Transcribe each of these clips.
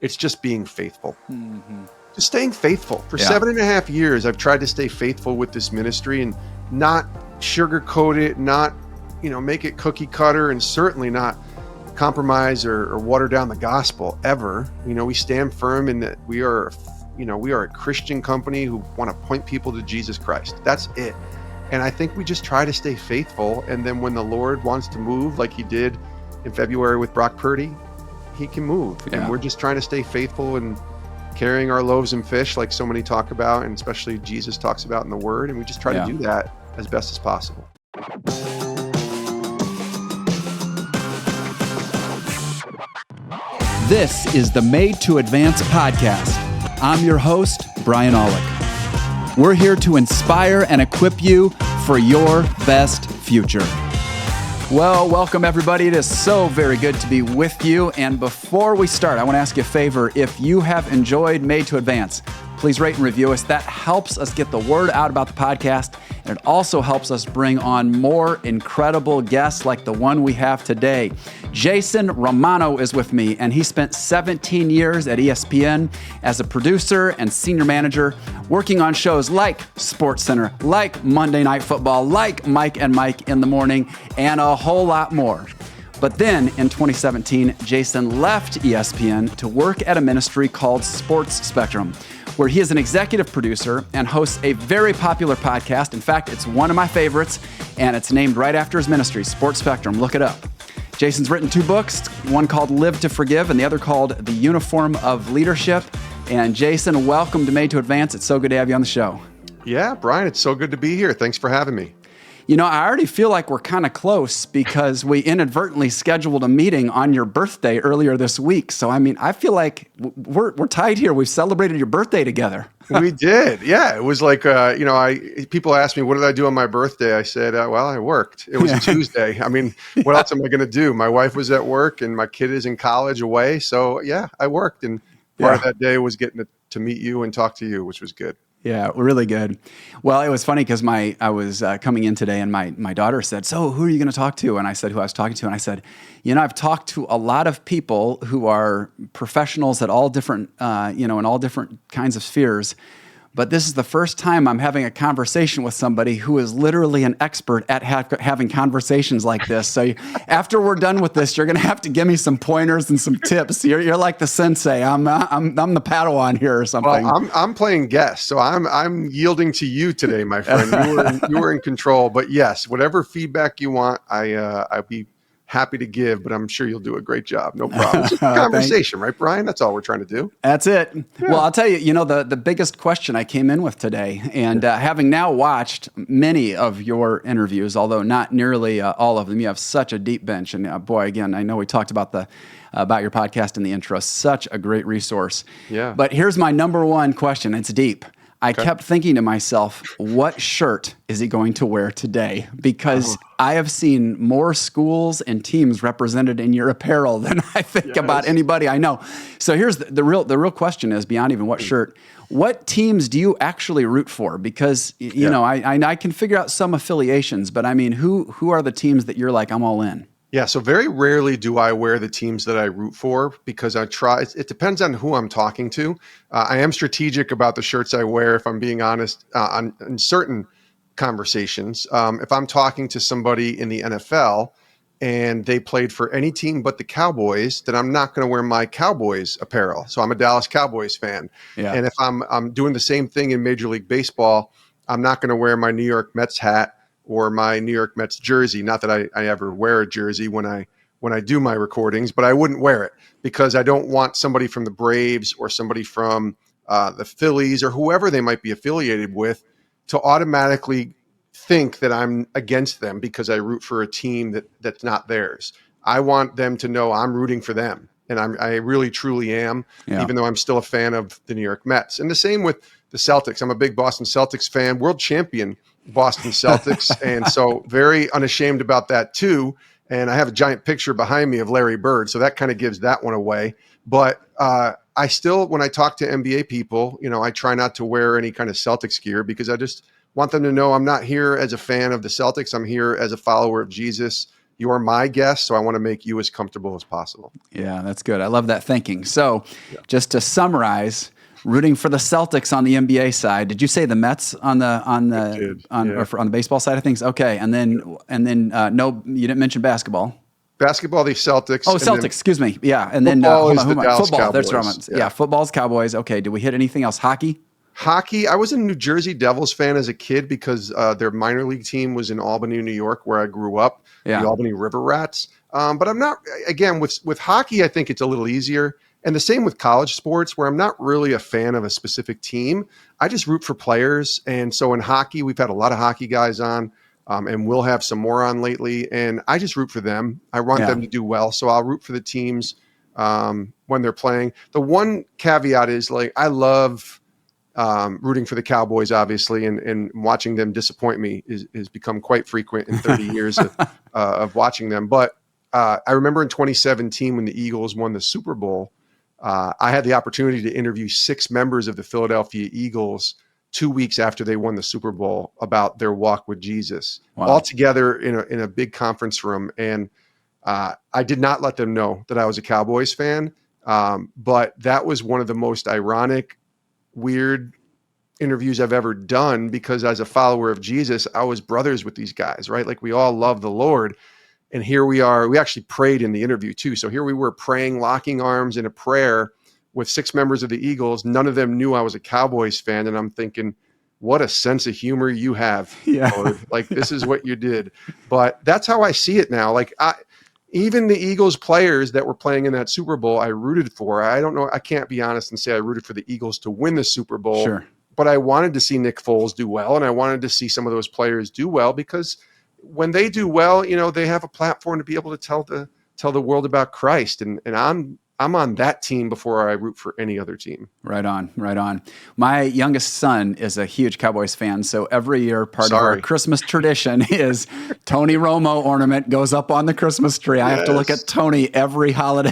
It's just being faithful. Mm-hmm. Just staying faithful. For 7.5 years, I've tried to stay faithful with this ministry and not sugarcoat it, not, make it cookie cutter, and certainly not compromise or water down the gospel ever. We stand firm in that we are a Christian company who want to point people to Jesus Christ. That's it. And I think we just try to stay faithful. And then when the Lord wants to move, like he did in February with Brock Purdy, he can move. Yeah. And we're just trying to stay faithful and carrying our loaves and fish like so many talk about, and especially Jesus talks about in the Word. And we just try to do that as best as possible. This is the Made to Advance podcast. I'm your host, Brian Aulick. We're here to inspire and equip you for your best future. Well, welcome everybody. It is so very good to be with you. And before we start, I want to ask you a favor. If you have enjoyed Made to Advance, please rate and review us. That helps us get the word out about the podcast, and it also helps us bring on more incredible guests like the one we have today. Jason Romano is with me, and he spent 17 years at ESPN as a producer and senior manager, working on shows like SportsCenter, like Monday Night Football, like Mike and Mike in the Morning, and a whole lot more. But then in 2017, Jason left ESPN to work at a ministry called Sports Spectrum, where he is an executive producer and hosts a very popular podcast. In fact, it's one of my favorites, and it's named right after his ministry, Sports Spectrum. Look it up. Jason's written 2 books, one called Live to Forgive and the other called The Uniform of Leadership. And Jason, welcome to Made to Advance. It's so good to have you on the show. Yeah, Brian, it's so good to be here. Thanks for having me. I already feel like we're kind of close because we inadvertently scheduled a meeting on your birthday earlier this week. So, I feel like we're tied here. We've celebrated your birthday together. We did. Yeah. It was like, people asked me, what did I do on my birthday? I said, well, I worked. It was a Tuesday. What else am I going to do? My wife was at work and my kid is in college away. So, yeah, I worked. And part of that day was getting to meet you and talk to you, which was good. Yeah, really good. Well, it was funny because I was coming in today and my daughter said, so who are you going to talk to? And I said, who I was talking to. And I said, I've talked to a lot of people who are professionals at all different, in all different kinds of spheres. But this is the first time I'm having a conversation with somebody who is literally an expert at having conversations like this. So after we're done with this, you're going to have to give me some pointers and some tips. You're like the sensei. I'm the Padawan here or something. Well, I'm playing guest, so I'm yielding to you today, my friend. You were in control. But yes, whatever feedback you want, I'd be happy to give, but I'm sure you'll do a great job. No problem. It's just a conversation, right, Brian? That's all we're trying to do. That's it. Yeah. Well, I'll tell you, the biggest question I came in with today, and having now watched many of your interviews, although not nearly all of them, you have such a deep bench. And boy, again, I know we talked about your podcast in the intro, such a great resource. Yeah. But here's my number one question. It's deep. I kept thinking to myself, what shirt is he going to wear today? Because I have seen more schools and teams represented in your apparel than I think about anybody I know. So here's the real question is, beyond even what shirt, what teams do you actually root for? Because, I can figure out some affiliations, but who are the teams that you're like, I'm all in? Yeah, so very rarely do I wear the teams that I root for because I try. It depends on who I'm talking to. I am strategic about the shirts I wear, if I'm being honest, in certain conversations. If I'm talking to somebody in the NFL and they played for any team but the Cowboys, then I'm not going to wear my Cowboys apparel. So I'm a Dallas Cowboys fan. Yeah. And if I'm doing the same thing in Major League Baseball, I'm not going to wear my New York Mets hat or my New York Mets jersey. Not that I ever wear a jersey when I do my recordings, but I wouldn't wear it because I don't want somebody from the Braves or somebody from the Phillies or whoever they might be affiliated with to automatically think that I'm against them because I root for a team that's not theirs. I want them to know I'm rooting for them. And I really, truly am, even though I'm still a fan of the New York Mets. And the same with the Celtics. I'm a big Boston Celtics fan, world champion Boston Celtics. And so very unashamed about that too. And I have a giant picture behind me of Larry Bird. So that kind of gives that one away. But I still, when I talk to NBA people, I try not to wear any kind of Celtics gear because I just want them to know I'm not here as a fan of the Celtics. I'm here as a follower of Jesus. you're my guest, so I want to make you as comfortable as possible. Yeah, that's good. I love that thinking. So just to summarize, rooting for the Celtics on the NBA side. Did you say the Mets on the baseball side of things? Okay, and then no, you didn't mention basketball. Basketball, the Celtics. Oh, Celtics. Excuse me. Yeah, and then football is the Dallas football. Cowboys. That's right. Yeah, football's Cowboys. Okay. Did we hit anything else? Hockey. Hockey. I was a New Jersey Devils fan as a kid because their minor league team was in Albany, New York, where I grew up. Yeah. The Albany River Rats. But I'm not. Again, with hockey, I think it's a little easier. And the same with college sports, where I'm not really a fan of a specific team. I just root for players. And so in hockey, we've had a lot of hockey guys on, and we'll have some more on lately. And I just root for them. I want them to do well. So I'll root for the teams when they're playing. The one caveat is, like, I love rooting for the Cowboys, obviously, and watching them disappoint me is become quite frequent in 30 years of watching them. But I remember in 2017 when the Eagles won the Super Bowl, I had the opportunity to interview 6 members of the Philadelphia Eagles 2 weeks after they won the Super Bowl about their walk with Jesus, all together in a big conference room. And I did not let them know that I was a Cowboys fan. But that was one of the most ironic, weird interviews I've ever done, because as a follower of Jesus, I was brothers with these guys, right? Like, we all love the Lord. And here we are. We actually prayed in the interview too. So here we were praying, locking arms in a prayer with 6 members of the Eagles. None of them knew I was a Cowboys fan. And I'm thinking, what a sense of humor you have, Lord. Like, this is what you did. But that's how I see it now. Like, even the Eagles players that were playing in that Super Bowl, I rooted for. I don't know. I can't be honest and say I rooted for the Eagles to win the Super Bowl. Sure. But I wanted to see Nick Foles do well. And I wanted to see some of those players do well, because when they do well, they have a platform to be able to tell the world about Christ. And I'm on that team before I root for any other team. Right on. My youngest son is a huge Cowboys fan, so every year part of our Christmas tradition is Tony Romo ornament goes up on the Christmas tree. I have to look at Tony every holiday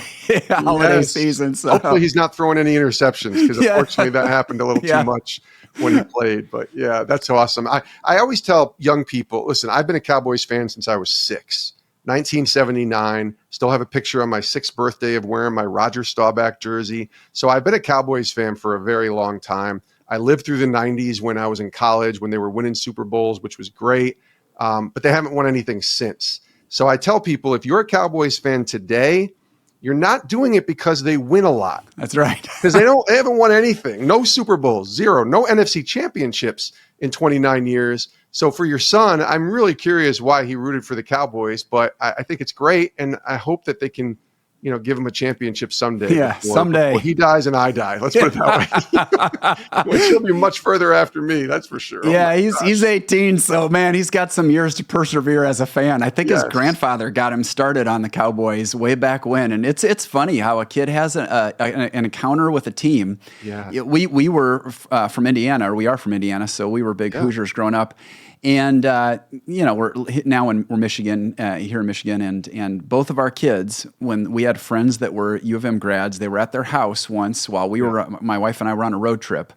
season. So hopefully he's not throwing any interceptions, because unfortunately that happened a little too much when he played. But yeah, that's awesome. I always tell young people, listen, I've been a Cowboys fan since I was 6. 1979, still have a picture on my 6th birthday of wearing my Roger Staubach jersey. So I've been a Cowboys fan for a very long time. I lived through the 90s when I was in college, when they were winning Super Bowls, which was great. But they haven't won anything since. So I tell people, if you're a Cowboys fan today, you're not doing it because they win a lot. That's right. Because they haven't won anything. No Super Bowls, 0, no NFC championships in 29 years. So for your son, I'm really curious why he rooted for the Cowboys, but I think it's great. And I hope that they can, give him a championship someday. Yeah, someday. Before he dies and I die. Let's put it that way. Which he'll be much further after me, that's for sure. Yeah, he's 18, so man, he's got some years to persevere as a fan. I think his grandfather got him started on the Cowboys way back when, and it's funny how a kid has an encounter with a team. Yeah, we were from Indiana, or we are from Indiana, so we were big Hoosiers growing up. And, we're Michigan, here in Michigan, and both of our kids, when we had friends that were U of M grads, they were at their house once while my wife and I were on a road trip.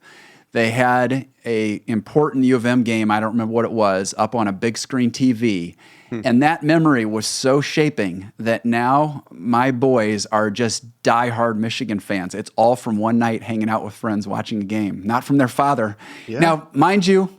They had a important U of M game, I don't remember what it was, up on a big screen TV. And that memory was so shaping that now my boys are just diehard Michigan fans. It's all from one night hanging out with friends watching a game, not from their father. Yeah. Now, mind you,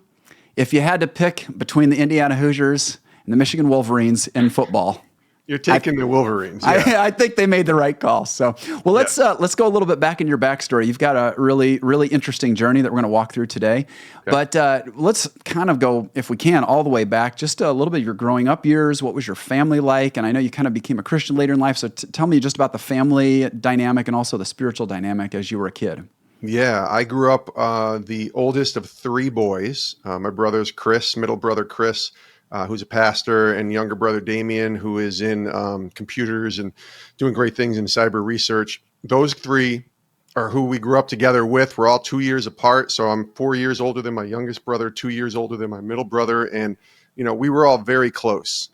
if you had to pick between the Indiana Hoosiers and the Michigan Wolverines in football, you're taking the Wolverines. I think they made the right call. So, well, let's go a little bit back in your backstory. You've got a really, really interesting journey that we're going to walk through today. Okay. But let's kind of go, if we can, all the way back, just a little bit of your growing up years. What was your family like? And I know you kind of became a Christian later in life. So tell me just about the family dynamic and also the spiritual dynamic as you were a kid. Yeah, I grew up the oldest of 3 boys. My brother's Chris, middle brother Chris, who's a pastor, and younger brother Damien, who is in computers and doing great things in cyber research. Those 3 are who we grew up together with. We're all 2 years apart. So I'm 4 years older than my youngest brother, 2 years older than my middle brother. And, we were all very close.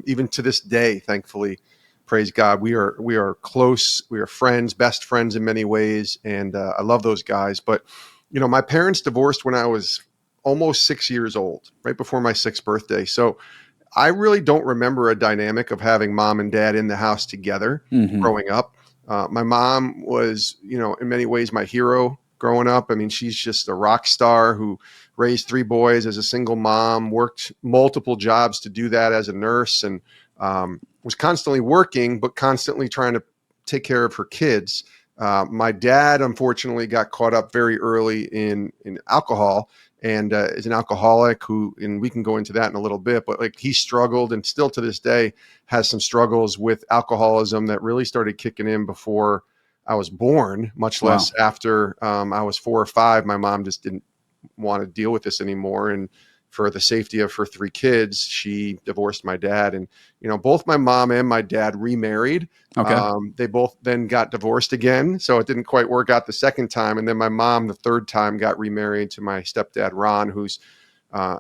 Even to this day, thankfully, praise God, we are close. We are friends, best friends in many ways. And I love those guys. But, my parents divorced when I was almost 6 years old, right before my 6th birthday. So I really don't remember a dynamic of having mom and dad in the house together growing up. My mom was, in many ways my hero growing up. I mean, she's just a rock star who raised 3 boys as a single mom, worked multiple jobs to do that as a nurse, and was constantly working, but constantly trying to take care of her kids. My dad, unfortunately, got caught up very early in alcohol and is an alcoholic and we can go into that in a little bit, but like he struggled and still to this day has some struggles with alcoholism that really started kicking in before I was born, much less after I was 4 or 5. My mom just didn't want to deal with this anymore. And for the safety of her 3 kids, she divorced my dad. And, both my mom and my dad remarried. Okay. They both then got divorced again. So it didn't quite work out the second time. And then my mom, the 3rd time, got remarried to my stepdad, Ron, who's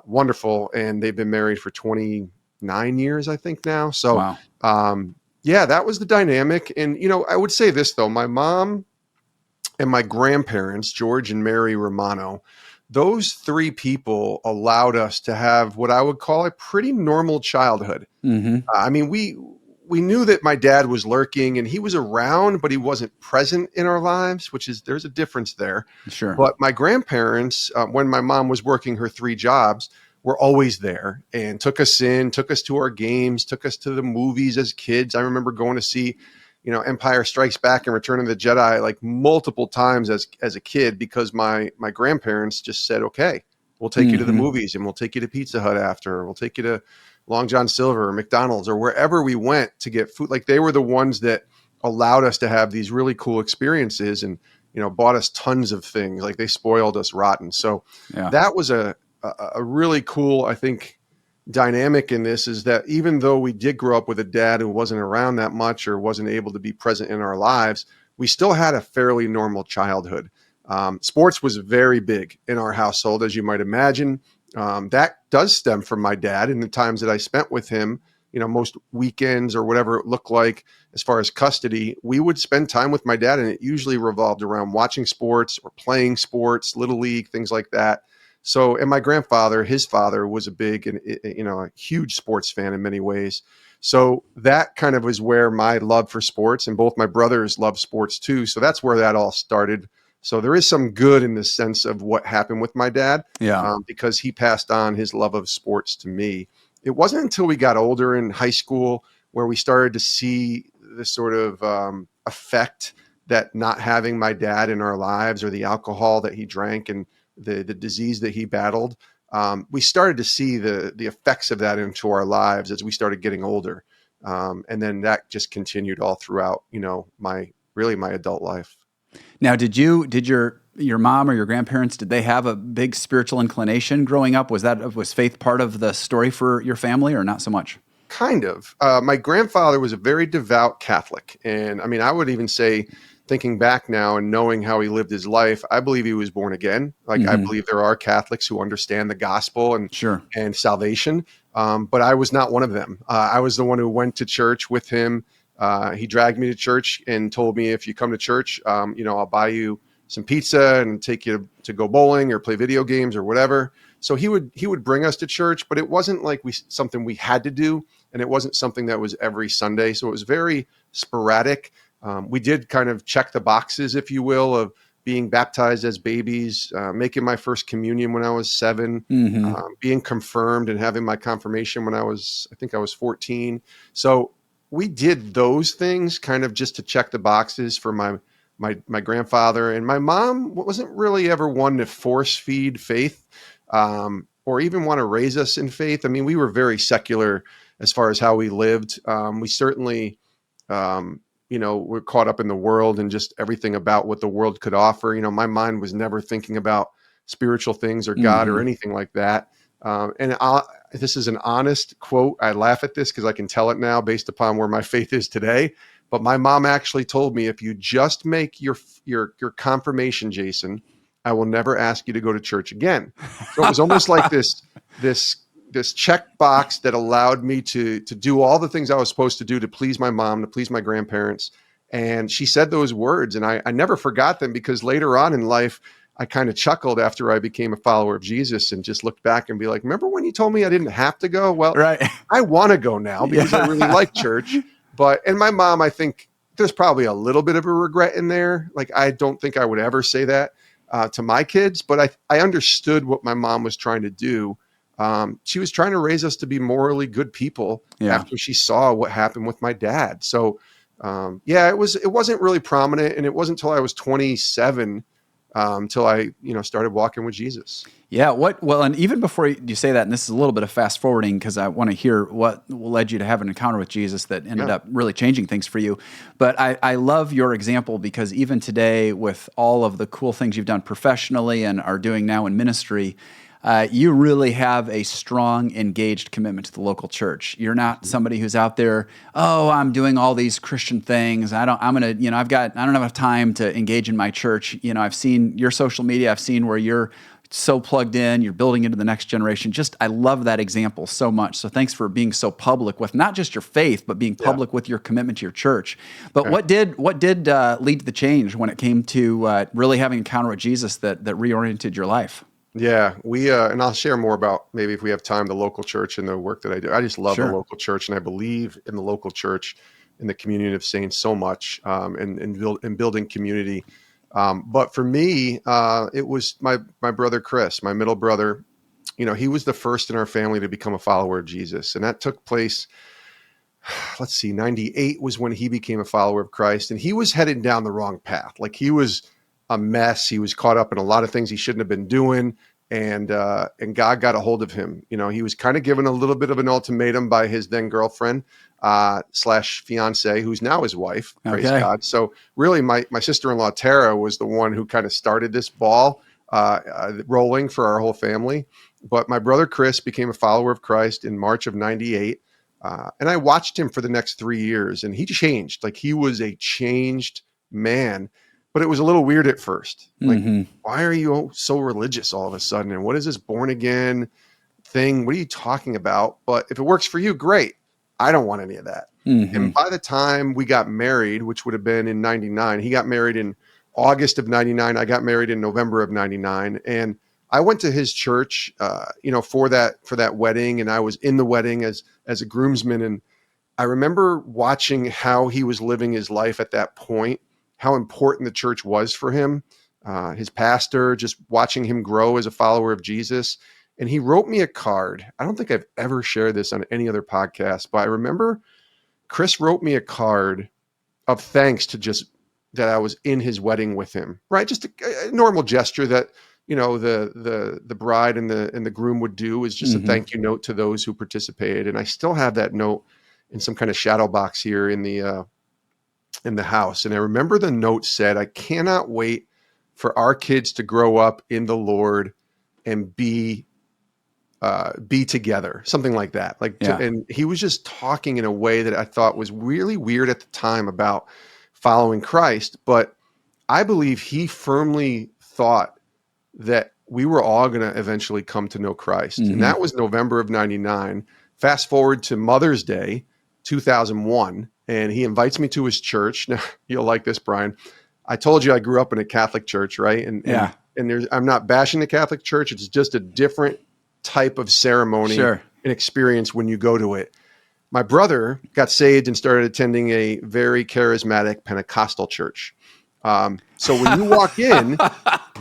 wonderful. And they've been married for 29 years, I think now. So, that was the dynamic. And, I would say this, though, my mom and my grandparents, George and Mary Romano, those 3 people allowed us to have what I would call a pretty normal childhood. I mean, we knew that my dad was lurking and he was around, but he wasn't present in our lives, there's a difference there. Sure. But my grandparents, when my mom was working her 3 jobs, were always there and took us to our games, took us to the movies as kids. I remember going to see Empire Strikes Back and Return of the Jedi like multiple times as a kid because my grandparents just said, okay, we'll take you to the movies and we'll take you to Pizza Hut after, we'll take you to Long John Silver or McDonald's or wherever we went to get food. Like they were the ones that allowed us to have these really cool experiences and, bought us tons of things. Like they spoiled us rotten. So that was a really cool, I think, dynamic in this is that even though we did grow up with a dad who wasn't around that much or wasn't able to be present in our lives, we still had a fairly normal childhood. Sports was very big in our household, as you might imagine. That does stem from my dad and the times that I spent with him. Most weekends or whatever it looked like as far as custody, we would spend time with my dad, and it usually revolved around watching sports or playing sports, little league, things like that. So, and my grandfather, his father, was a big and, a huge sports fan in many ways. So that kind of was where my love for sports, and both my brothers love sports too. So that's where that all started. So there is some good in the sense of what happened with my dad, because he passed on his love of sports to me. It wasn't until we got older in high school where we started to see the sort of effect that not having my dad in our lives or the alcohol that he drank and the disease that he battled, we started to see the effects of that into our lives as we started getting older. And then that just continued all throughout, my adult life. Now, did your mom or your grandparents, did they have a big spiritual inclination growing up? Was faith part of the story for your family or not so much? Kind of. My grandfather was a very devout Catholic. And I mean, I would even say, thinking back now and knowing how he lived his life, I believe he was born again. Like I believe there are Catholics who understand the gospel and salvation. But I was not one of them. I was the one who went to church with him. He dragged me to church and told me, if you come to church, I'll buy you some pizza and take you to go bowling or play video games or whatever. So he would bring us to church, but it wasn't like something we had to do. And it wasn't something that was every Sunday. So it was very sporadic. We did kind of check the boxes, if you will, of being baptized as babies, making my first communion when I was 7, being confirmed and having my confirmation when I think I was 14. So we did those things kind of just to check the boxes for my grandfather. And my mom wasn't really ever one to force feed faith or even want to raise us in faith. I mean, we were very secular as far as how we lived. We certainly, we're caught up in the world and just everything about what the world could offer. My mind was never thinking about spiritual things or God or anything like that. This is an honest quote. I laugh at this because I can tell it now based upon where my faith is today. But my mom actually told me, if you just make your confirmation, Jason, I will never ask you to go to church again. So it was almost like this check box that allowed me to do all the things I was supposed to do to please my mom, to please my grandparents. And she said those words, and I never forgot them, because later on in life, I kind of chuckled after I became a follower of Jesus and just looked back and be like, remember when you told me I didn't have to go? Well, Right. I want to go now because I really like church. And my mom, I think there's probably a little bit of a regret in there. Like, I don't think I would ever say that to my kids, but I understood what my mom was trying to do. She was trying to raise us to be morally good people after she saw what happened with my dad. So, it wasn't really prominent, and it wasn't until I was 27 till I, started walking with Jesus. Yeah. Well, and even before you say that, and this is a little bit of fast forwarding because I want to hear what led you to have an encounter with Jesus that ended up really changing things for you. But I love your example because even today, with all of the cool things you've done professionally and are doing now in ministry, you really have a strong, engaged commitment to the local church. You're not somebody who's out there, I'm doing all these Christian things. I don't have enough time to engage in my church. I've seen your social media. I've seen where you're so plugged in, you're building into the next generation. I love that example so much. So thanks for being so public with not just your faith, but being public with your commitment to your church. But what did lead to the change when it came to really having an encounter with Jesus that reoriented your life? Yeah, and I'll share more about, maybe if we have time, the local church and the work that I do. I just love the local church, and I believe in the local church, in the community of saints so much, and building community. But for me, it was my brother Chris, my middle brother. He was the first in our family to become a follower of Jesus, and that took place. Let's see, 98 was when he became a follower of Christ, and he was headed down the wrong path. Like, he was a mess. He was caught up in a lot of things he shouldn't have been doing. And God got a hold of him. He was kind of given a little bit of an ultimatum by his then girlfriend / fiance, who's now his wife. Praise God. So really my sister-in-law, Tara, was the one who kind of started this ball rolling for our whole family. But my brother, Chris, became a follower of Christ in March of 98. And I watched him for the next 3 years, and he changed. Like, he was a changed man. But it was a little weird at first. Like, why are you so religious all of a sudden? And what is this born again thing? What are you talking about? But if it works for you, great. I don't want any of that. And by the time we got married, which would have been in 99, he got married in August of 99. I got married in November of 99. And I went to his church, for that wedding. And I was in the wedding as a groomsman. And I remember watching how he was living his life at that point, how important the church was for him, his pastor, just watching him grow as a follower of Jesus. And he wrote me a card. I don't think I've ever shared this on any other podcast, but I remember Chris wrote me a card of thanks to just that I was in his wedding with him, right? Just a normal gesture that, the bride and the groom would do, is just a thank you note to those who participated. And I still have that note in some kind of shadow box here in the house. And I remember the note said, "I cannot wait for our kids to grow up in the Lord and be together," something like that. And he was just talking in a way that I thought was really weird at the time about following Christ. But I believe he firmly thought that we were all going to eventually come to know Christ. And that was November of 99. Fast forward to Mother's Day, 2001. And he invites me to his church. Now, you'll like this, Brian. I told you I grew up in a Catholic church, right? And I'm not bashing the Catholic Church. It's just a different type of ceremony and experience when you go to it. My brother got saved and started attending a very charismatic Pentecostal church. So when you walk in,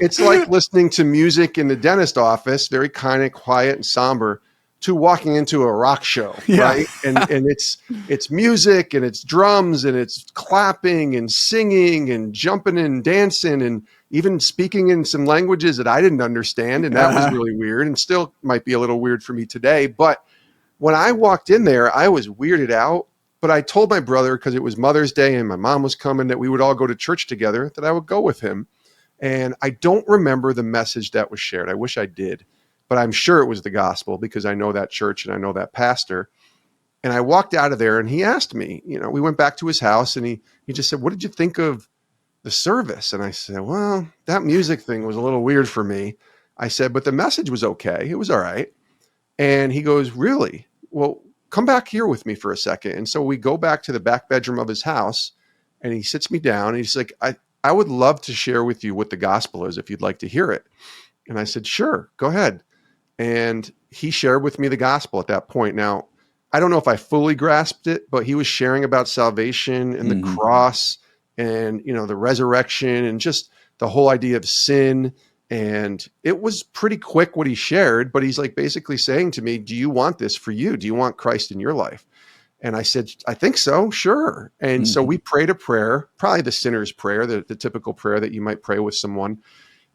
it's like listening to music in the dentist office, very kind of quiet and somber, to walking into a rock show, right? And it's music, and it's drums, and it's clapping and singing and jumping and dancing and even speaking in some languages that I didn't understand. And that was really weird, and still might be a little weird for me today. But when I walked in there, I was weirded out. But I told my brother, because it was Mother's Day and my mom was coming, that we would all go to church together, that I would go with him. And I don't remember the message that was shared. I wish I did. But I'm sure it was the gospel, because I know that church and I know that pastor. And I walked out of there, and he asked me, we went back to his house, and he just said, "What did you think of the service?" And I said, "Well, that music thing was a little weird for me." I said, "But the message was okay. It was all right." And he goes, "Really? Well, come back here with me for a second." And so we go back to the back bedroom of his house, and he sits me down, and he's like, I I would love to share with you what the gospel is if you'd like to hear it. And I said, sure, go ahead. And he shared with me the gospel at that point. Now, I don't know if I fully grasped it, but he was sharing about salvation and the cross and, the resurrection and just the whole idea of sin. And it was pretty quick what he shared, but he's like basically saying to me, do you want this for you? Do you want Christ in your life? And I said, I think so. Sure. And so we prayed a prayer, probably the sinner's prayer, the typical prayer that you might pray with someone.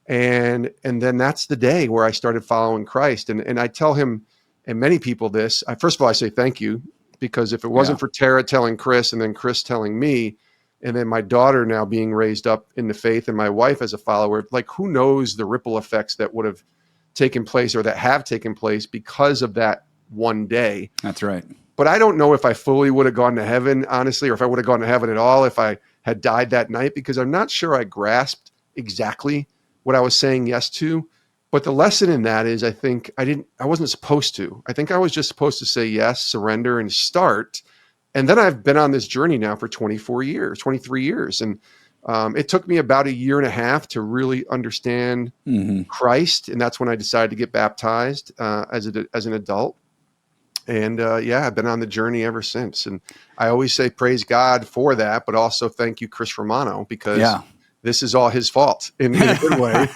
And then that's the day where I started following Christ. And I tell him and many people this, first of all, I say thank you, because if it wasn't for Tara telling Chris and then Chris telling me, and then my daughter now being raised up in the faith and my wife as a follower, like who knows the ripple effects that would have taken place or that have taken place because of that one day. That's right. But I don't know if I fully would have gone to heaven, honestly, or if I would have gone to heaven at all if I had died that night, because I'm not sure I grasped exactly what I was saying yes to. But the lesson in that is I think I wasn't supposed to. I think I was just supposed to say yes, surrender, and start. And then I've been on this journey now for 23 years. And it took me about a year and a half to really understand Christ. And that's when I decided to get baptized as an adult. And I've been on the journey ever since. And I always say praise God for that, but also thank you, Chris Romano, because this is all his fault in a good way.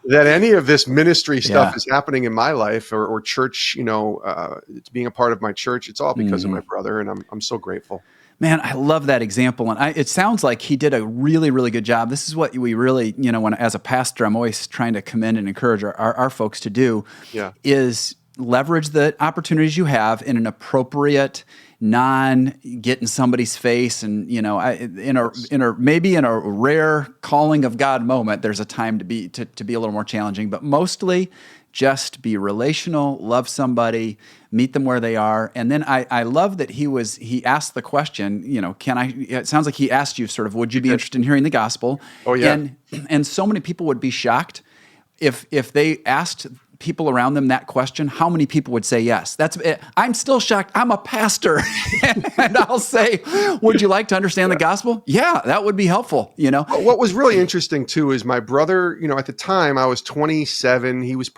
That any of this ministry stuff is happening in my life or church, being a part of my church. It's all because of my brother, and I'm so grateful. Man, I love that example. And it sounds like he did a really, really good job. This is what we really, when as a pastor, I'm always trying to commend and encourage our folks to do is leverage the opportunities you have in an appropriate, get in somebody's face, and maybe in a rare calling of God moment, there's a time to be a little more challenging, but mostly just be relational, love somebody, meet them where they are. And then I love that he asked the question, it sounds like he asked you sort of, would you be interested in hearing the gospel? Oh yeah. And so many people would be shocked if they asked people around them that question, how many people would say yes? I'm still shocked. I'm a pastor. And I'll say, would you like to understand the gospel? Yeah, that would be helpful, What was really interesting too is my brother, at the time I was 27. He's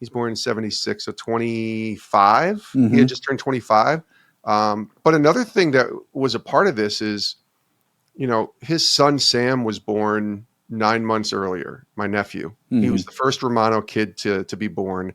born in 76, so 25. He had just turned 25. But another thing that was a part of this is, his son Sam was born 9 months earlier, my nephew. He was the first Romano kid to be born.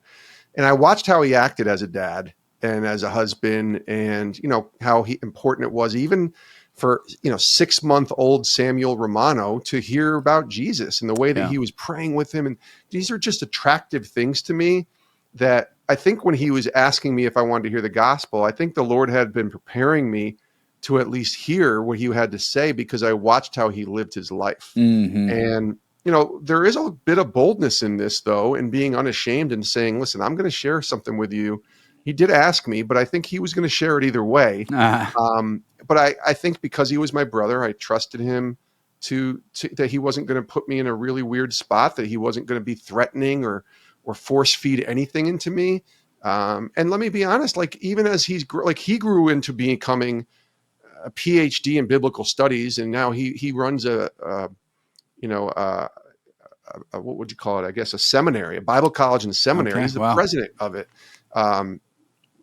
And I watched how he acted as a dad and as a husband, and, how important it was even for, 6-month-old Samuel Romano to hear about Jesus and the way that he was praying with him. And these are just attractive things to me that I think when he was asking me if I wanted to hear the gospel, I think the Lord had been preparing me to at least hear what he had to say, because I watched how he lived his life. And, there is a bit of boldness in this, though, and being unashamed and saying, listen, I'm going to share something with you. He did ask me, but I think he was going to share it either way. But I think because he was my brother, I trusted him to that he wasn't going to put me in a really weird spot, that he wasn't going to be threatening or force feed anything into me. And let me be honest, like even as he grew into becoming a PhD in biblical studies, and now he runs what would you call it? I guess a seminary, a Bible college and seminary. Okay, he's the president of it.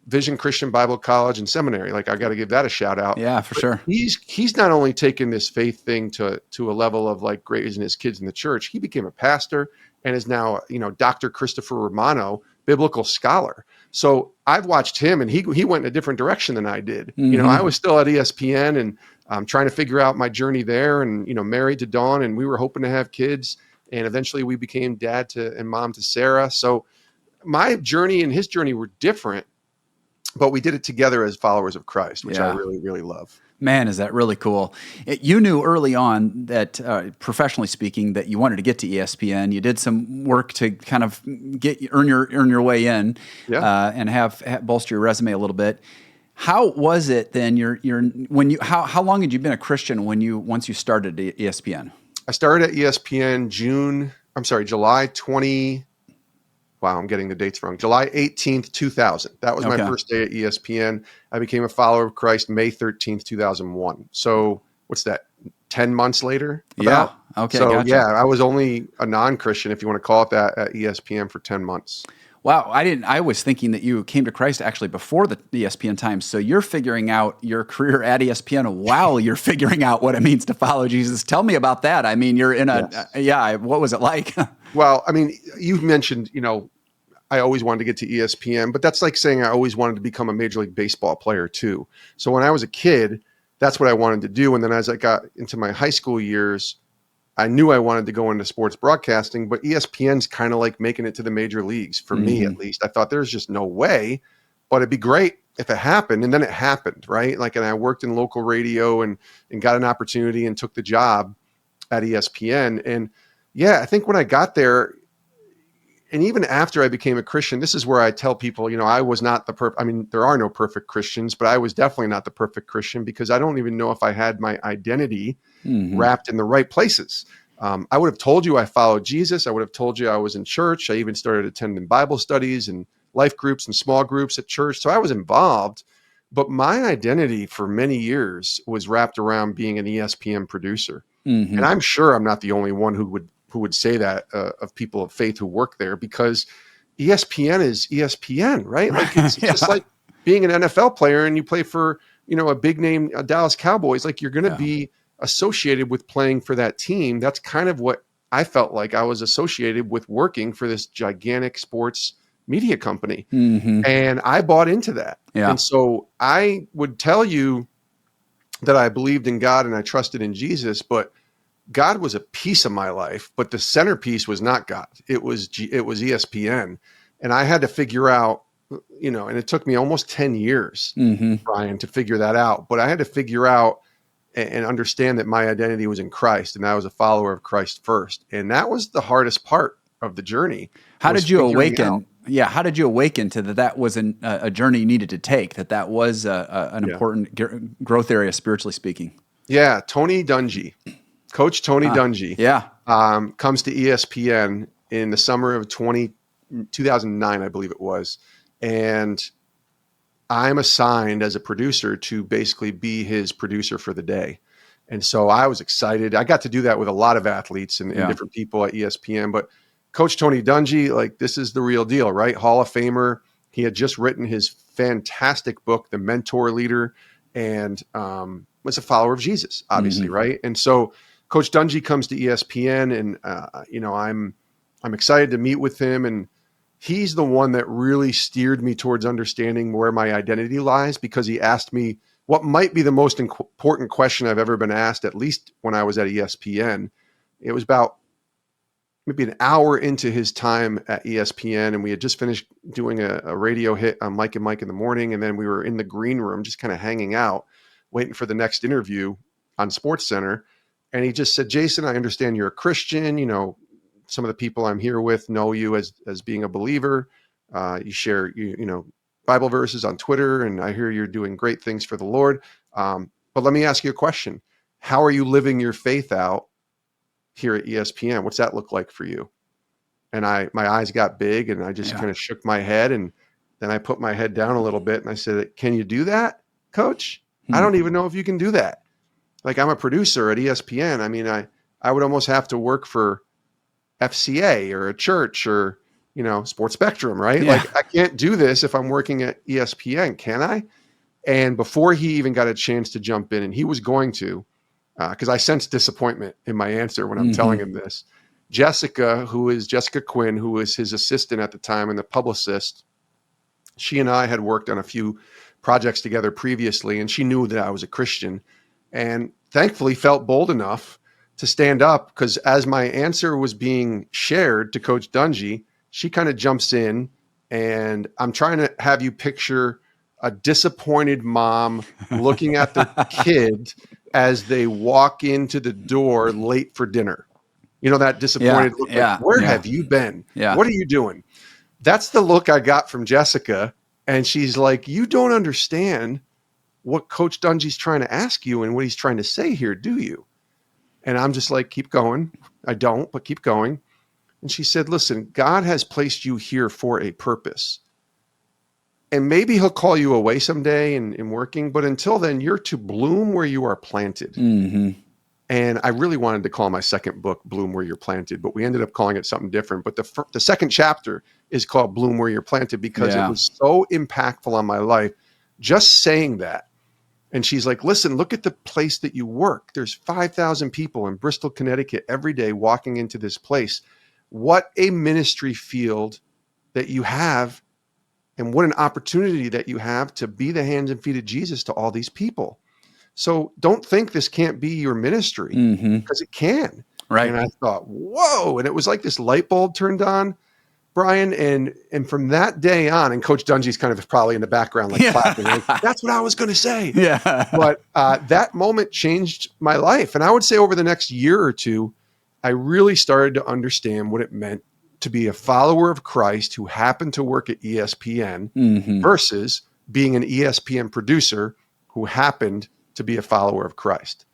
Vision Christian Bible College and Seminary. Like I got to give that a shout out. Yeah, for sure. He's not only taken this faith thing to a level of like raising his kids in the church. He became a pastor and is now, Dr. Christopher Romano, biblical scholar. So I've watched him, and he went in a different direction than I did. I was still at ESPN and trying to figure out my journey there, and, married to Dawn, and we were hoping to have kids. And eventually we became dad and mom to Sarah. So my journey and his journey were different, but we did it together as followers of Christ, which I really, really love. Man, is that really cool. You knew early on that, professionally speaking, that you wanted to get to ESPN. You did some work to kind of earn your way in, and have bolster your resume a little bit. How was it then? How long had you been a Christian once you started at ESPN? I started at ESPN July 20. Wow, I'm getting the dates wrong. July 18th, 2000. That was my first day at ESPN. I became a follower of Christ May 13th, 2001. So what's that? 10 months later. Yeah. Okay. So Gotcha. yeah, I was only a non-Christian, if you want to call it that, at ESPN for 10 months. Wow. I was thinking that you came to Christ actually before the ESPN times. So you're figuring out your career at ESPN while you're figuring out what it means to follow Jesus. Tell me about that. I mean, you're in what was it like? Well, I mean, you mentioned, I always wanted to get to ESPN, but that's like saying I always wanted to become a Major League Baseball player too. So when I was a kid, that's what I wanted to do. And then as I got into my high school years, I knew I wanted to go into sports broadcasting, but ESPN's kind of like making it to the major leagues for me, at least. I thought there's just no way, but it'd be great if it happened. And then it happened, right? Like, and I worked in local radio and got an opportunity and took the job at ESPN. And yeah, I think when I got there, and even after I became a Christian, this is where I tell people, I was not there are no perfect Christians, but I was definitely not the perfect Christian because I don't even know if I had my identity wrapped in the right places. I would have told you I followed Jesus. I would have told you I was in church. I even started attending Bible studies and life groups and small groups at church. So I was involved, but my identity for many years was wrapped around being an ESPN producer. And I'm sure I'm not the only one who would say that of people of faith who work there, because ESPN is ESPN, right? Like it's just like being an NFL player and you play for, a big name, Dallas Cowboys, like you're going to be associated with playing for that team. That's kind of what I felt like I was associated with working for this gigantic sports media company. And I bought into that. And so I would tell you that I believed in God and I trusted in Jesus, but God was a piece of my life, but the centerpiece was not God. It was ESPN. And I had to figure out, and it took me almost 10 years, Brian, to figure that out. But I had to figure out and understand that my identity was in Christ and I was a follower of Christ first. And that was the hardest part of the journey. How did you awaken? Yeah. How did you awaken to that was a journey you needed to take, that was an important growth area, spiritually speaking? Yeah. Tony Dungy. Coach Tony Dungy comes to ESPN in the summer of 2009, I believe it was. And I'm assigned as a producer to basically be his producer for the day. And so I was excited. I got to do that with a lot of athletes and different people at ESPN. But Coach Tony Dungy, like, this is the real deal, right? Hall of Famer. He had just written his fantastic book, The Mentor Leader, and was a follower of Jesus, obviously, right? And so Coach Dungy comes to ESPN, and I'm excited to meet with him, and he's the one that really steered me towards understanding where my identity lies, because he asked me what might be the most important question I've ever been asked, at least when I was at ESPN. It was about maybe an hour into his time at ESPN, and we had just finished doing a radio hit on Mike and Mike in the Morning, and then we were in the green room just kind of hanging out, waiting for the next interview on SportsCenter. And he just said, "Jason, I understand you're a Christian. Some of the people I'm here with know you as being a believer. You share, Bible verses on Twitter, and I hear you're doing great things for the Lord. But let me ask you a question. How are you living your faith out here at ESPN? What's that look like for you?" And my eyes got big, and I just kind of shook my head, and then I put my head down a little bit, and I said, "Can you do that, Coach? I don't even know if you can do that. Like, I'm a producer at ESPN. I mean, I would almost have to work for FCA or a church or, Sports Spectrum, right? Yeah. Like, I can't do this if I'm working at ESPN, can I?" And before he even got a chance to jump in, and he was going to, because I sensed disappointment in my answer when I'm telling him this, Jessica Quinn, who was his assistant at the time and the publicist, she and I had worked on a few projects together previously, and she knew that I was a Christian, and thankfully felt bold enough to stand up, because as my answer was being shared to Coach Dungy, she kind of jumps in, and I'm trying to have you picture a disappointed mom looking at the kid as they walk into the door late for dinner. That disappointed look, like, where have you been? Yeah. What are you doing? That's the look I got from Jessica. And she's like, "You don't understand what Coach Dungy's trying to ask you and what he's trying to say here, do you?" And I'm just like, "Keep going." I don't, but keep going. And she said, "Listen, God has placed you here for a purpose. And maybe he'll call you away someday in working, but until then, you're to bloom where you are planted." And I really wanted to call my second book Bloom Where You're Planted, but we ended up calling it something different. But the second chapter is called Bloom Where You're Planted because it was so impactful on my life. Just saying that. And she's like, listen, look at the place that you work. There's 5,000 people in Bristol, Connecticut every day walking into this place. What a ministry field that you have, and what an opportunity that you have to be the hands and feet of Jesus to all these people. So don't think this can't be your ministry, because it can. Right. And I thought, whoa. And it was like this light bulb turned on, Brian. And from that day on, and Coach Dungy's kind of probably in the background, like clapping, like, that's what I was going to say. Yeah. But that moment changed my life. And I would say over the next year or two, I really started to understand what it meant to be a follower of Christ who happened to work at ESPN versus being an ESPN producer who happened to be a follower of Christ.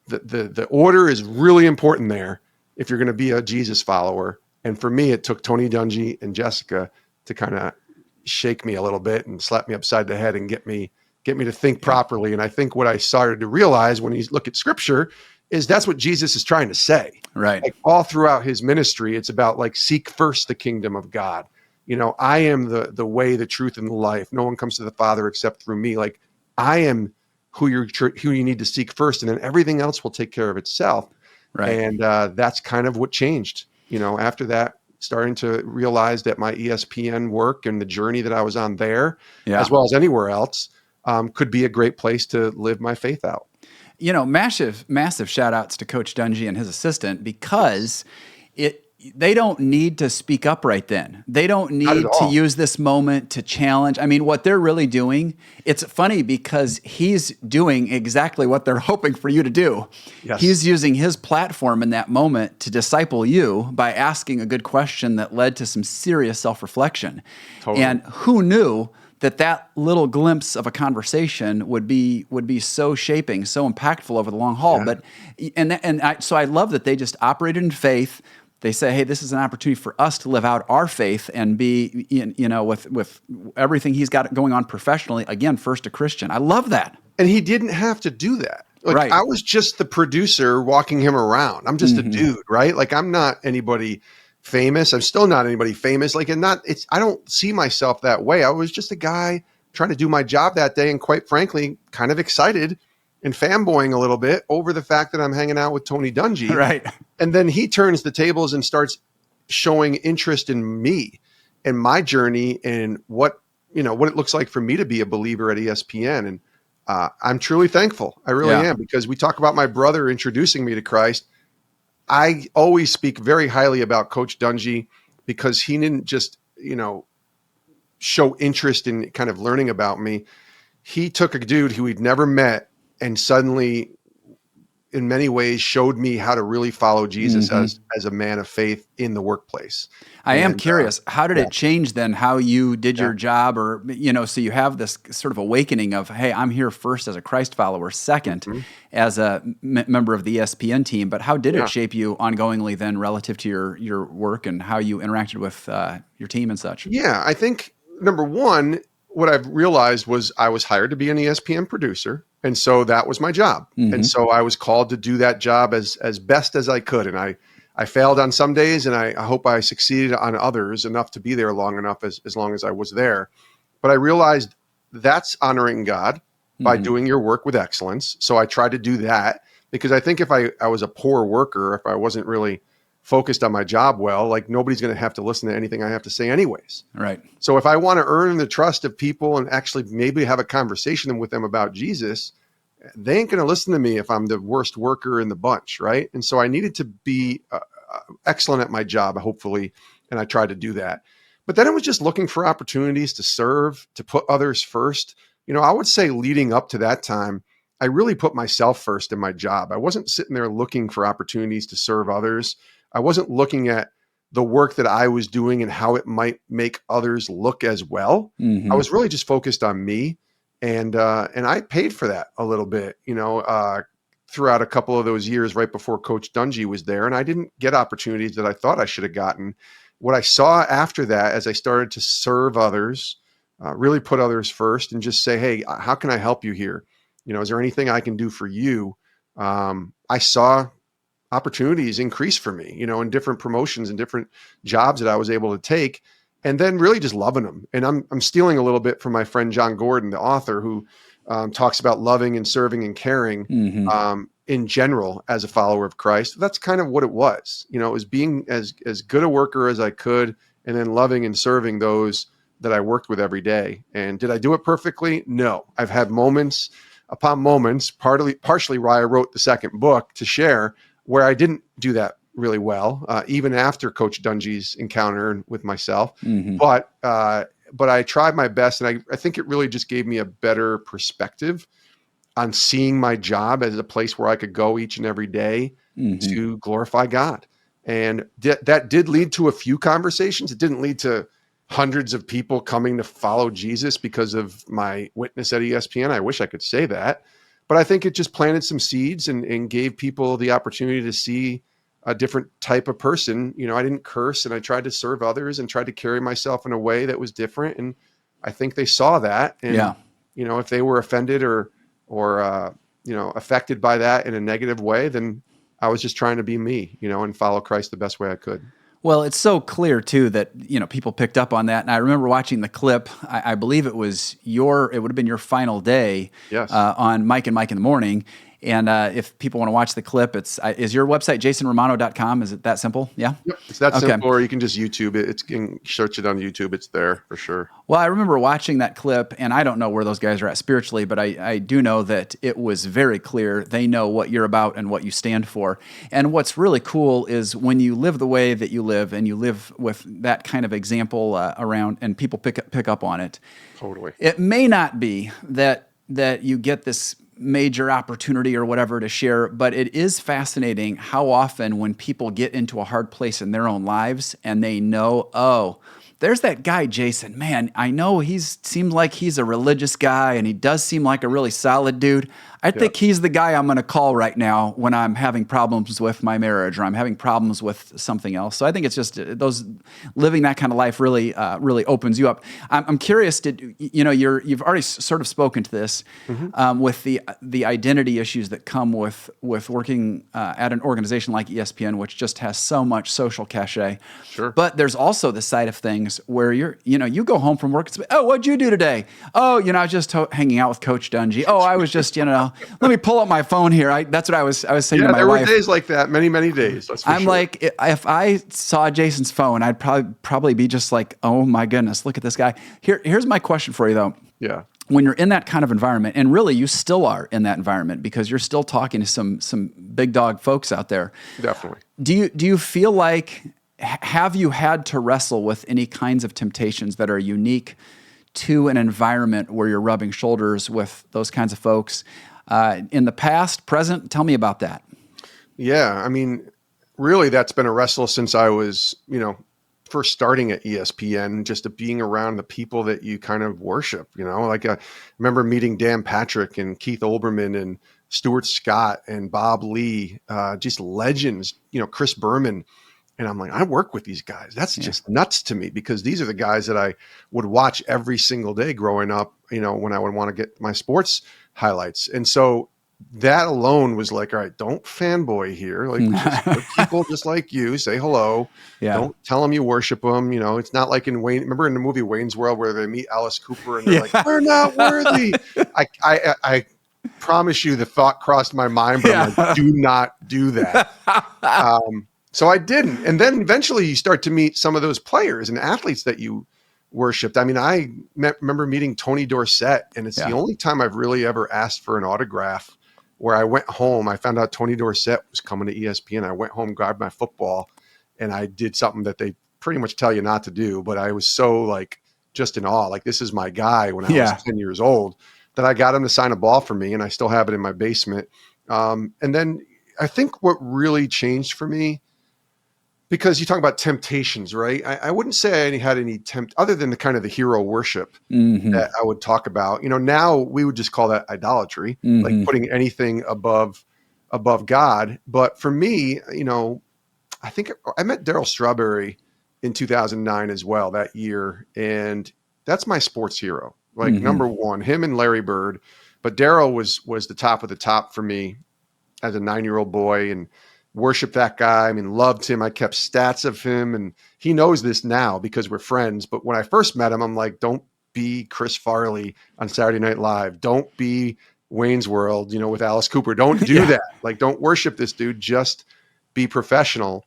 The order is really important there if you're going to be a Jesus follower. And for me, it took Tony Dungy and Jessica to kind of shake me a little bit and slap me upside the head and get me to think properly. And I think what I started to realize when you look at scripture is that's what Jesus is trying to say. Right. Like all throughout his ministry, it's about like, seek first the kingdom of God. You know, I am the way, the truth, and the life. No one comes to the Father except through me. Like I am who you need to seek first, and then everything else will take care of itself. Right. And that's kind of what changed. You know, after that, starting to realize that my ESPN work and the journey that I was on there, as well as anywhere else, could be a great place to live my faith out. You know, massive shout outs to Coach Dungy and his assistant, because they don't need to speak up right then. They don't need to use this moment to challenge. I mean, what they're really doing, it's funny because he's doing exactly what they're hoping for you to do. Yes. He's using his platform in that moment to disciple you by asking a good question that led to some serious self-reflection. Totally. And who knew that little glimpse of a conversation would be so shaping, so impactful over the long haul. Yeah. So I love that they just operated in faith. They say, hey, this is an opportunity for us to live out our faith and be, with everything he's got going on professionally, again, first a Christian. I love that. And he didn't have to do that. Like, right. I was just the producer walking him around. I'm just a dude, right? Like, I'm not anybody famous. I'm still not anybody famous. Like, I don't see myself that way. I was just a guy trying to do my job that day. And quite frankly, kind of excited and fanboying a little bit over the fact that I'm hanging out with Tony Dungy. Right. And then he turns the tables and starts showing interest in me and my journey and what it looks like for me to be a believer at ESPN. And I'm truly thankful. I really am, because we talk about my brother introducing me to Christ. I always speak very highly about Coach Dungy because he didn't just, show interest in kind of learning about me. He took a dude who he'd never met and suddenly, in many ways, showed me how to really follow Jesus as a man of faith in the workplace. I am curious, how did it change then how you did your job? Or, so you have this sort of awakening of, hey, I'm here first as a Christ follower, second as a member of the ESPN team. But how did it shape you ongoingly then relative to your work and how you interacted with your team and such? Yeah, I think, number one, what I've realized was I was hired to be an ESPN producer. And so that was my job. And so I was called to do that job as best as I could. And I failed on some days, and I hope I succeeded on others enough to be there long enough as long as I was there. But I realized that's honoring God by doing your work with excellence. So I tried to do that, because I think if I was a poor worker, if I wasn't really focused on my job well, like nobody's going to have to listen to anything I have to say anyways. Right. So if I want to earn the trust of people and actually maybe have a conversation with them about Jesus, they ain't going to listen to me if I'm the worst worker in the bunch. Right. And so I needed to be excellent at my job, hopefully. And I tried to do that. But then it was just looking for opportunities to serve, to put others first. I would say leading up to that time, I really put myself first in my job. I wasn't sitting there looking for opportunities to serve others. I wasn't looking at the work that I was doing and how it might make others look as well. I was really just focused on me. And I paid for that a little bit, throughout a couple of those years right before Coach Dungy was there. And I didn't get opportunities that I thought I should have gotten. What I saw after that, as I started to serve others, really put others first and just say, hey, how can I help you here? Is there anything I can do for you? I saw opportunities increase for me, in different promotions and different jobs that I was able to take, and then really just loving them. And I'm stealing a little bit from my friend John Gordon, the author, who talks about loving and serving and caring in general as a follower of Christ. That's kind of what it was. It was being as good a worker as I could, and then loving and serving those that I worked with every day. And did I do it perfectly? No. I've had moments upon moments, partially why I wrote the second book to share, where I didn't do that really well, even after Coach Dungy's encounter with myself. But I tried my best, and I think it really just gave me a better perspective on seeing my job as a place where I could go each and every day to glorify God. And that did lead to a few conversations. It didn't lead to hundreds of people coming to follow Jesus because of my witness at ESPN. I wish I could say that, but I think it just planted some seeds and gave people the opportunity to see a different type of person. I didn't curse, and I tried to serve others and tried to carry myself in a way that was different. And I think they saw that. And, if they were offended or affected by that in a negative way, then I was just trying to be me, and follow Christ the best way I could. Well, it's so clear too that, people picked up on that. And I remember watching the clip. I believe it would have been your final day on Mike and Mike in the Morning. And if people want to watch the clip, is your website jasonromano.com? Is it that simple? Yeah. Yep. It's that simple, or you can just YouTube it. You can search it on YouTube. It's there for sure. Well, I remember watching that clip, and I don't know where those guys are at spiritually, but I do know that it was very clear. They know what you're about and what you stand for. And what's really cool is when you live the way that you live, and you live with that kind of example around, and people pick up on it. Totally. It may not be that you get this major opportunity or whatever to share, but it is fascinating how often when people get into a hard place in their own lives and they know, oh, there's that guy, Jason, man, I know seems like he's a religious guy, and he does seem like a really solid dude. I think he's the guy I'm going to call right now when I'm having problems with my marriage, or I'm having problems with something else. So I think it's just living that kind of life really opens you up. I'm curious, you've already sort of spoken to this with the identity issues that come with working at an organization like ESPN, which just has so much social cachet. Sure. But there's also the side of things where you go home from work and say, oh, what'd you do today? Oh, I was just hanging out with Coach Dungy. Oh, I was just, let me pull up my phone here. That's what I was saying to my wife. Yeah, there were days like that, many, many days. That's for I'm sure. like, if I saw Jason's phone, I'd probably be just like, oh my goodness, look at this guy. Here's my question for you though. Yeah. When you're in that kind of environment, and really you still are in that environment because you're still talking to some big dog folks out there. Definitely. Do you feel like, have you had to wrestle with any kinds of temptations that are unique to an environment where you're rubbing shoulders with those kinds of folks in the past, present? Tell me about that. Yeah. I mean, really that's been a wrestle since I was, first starting at ESPN, just being around the people that you kind of worship, like I remember meeting Dan Patrick and Keith Olbermann and Stuart Scott and Bob Lee, just legends, Chris Berman. And I'm like, I work with these guys. That's just nuts to me, because these are the guys that I would watch every single day growing up, when I would want to get my sports highlights. And so that alone was like, all right, don't fanboy here. Like, just people just like you, say hello. Yeah. Don't tell them you worship them. It's not like remember in the movie Wayne's World where they meet Alice Cooper and they're like, we're not worthy. I promise you the thought crossed my mind, but I'm like, do not do that. So I didn't. And then eventually you start to meet some of those players and athletes that you worshipped. I mean, I remember meeting Tony Dorsett, and it's the only time I've really ever asked for an autograph, where I went home. I found out Tony Dorsett was coming to ESPN. I went home, grabbed my football, and I did something that they pretty much tell you not to do. But I was so just in awe. Like, this is my guy when I was 10 years old, that I got him to sign a ball for me, and I still have it in my basement. And then I think what really changed for me, because you talk about temptations, right? I wouldn't say I had any other than the kind of the hero worship that I would talk about. Now we would just call that idolatry, like putting anything above God. But for me, I think I met Darryl Strawberry in 2009 as well that year. And that's my sports hero, number one, him and Larry Bird. But Darryl was the top of the top for me. as a 9-year-old boy and worshiped that guy. I mean, loved him. I kept stats of him, and he knows this now because we're friends. But when I first met him, I'm like, don't be Chris Farley on Saturday Night Live. Don't be Wayne's World, with Alice Cooper. Don't do that. Like, don't worship this dude. Just be professional.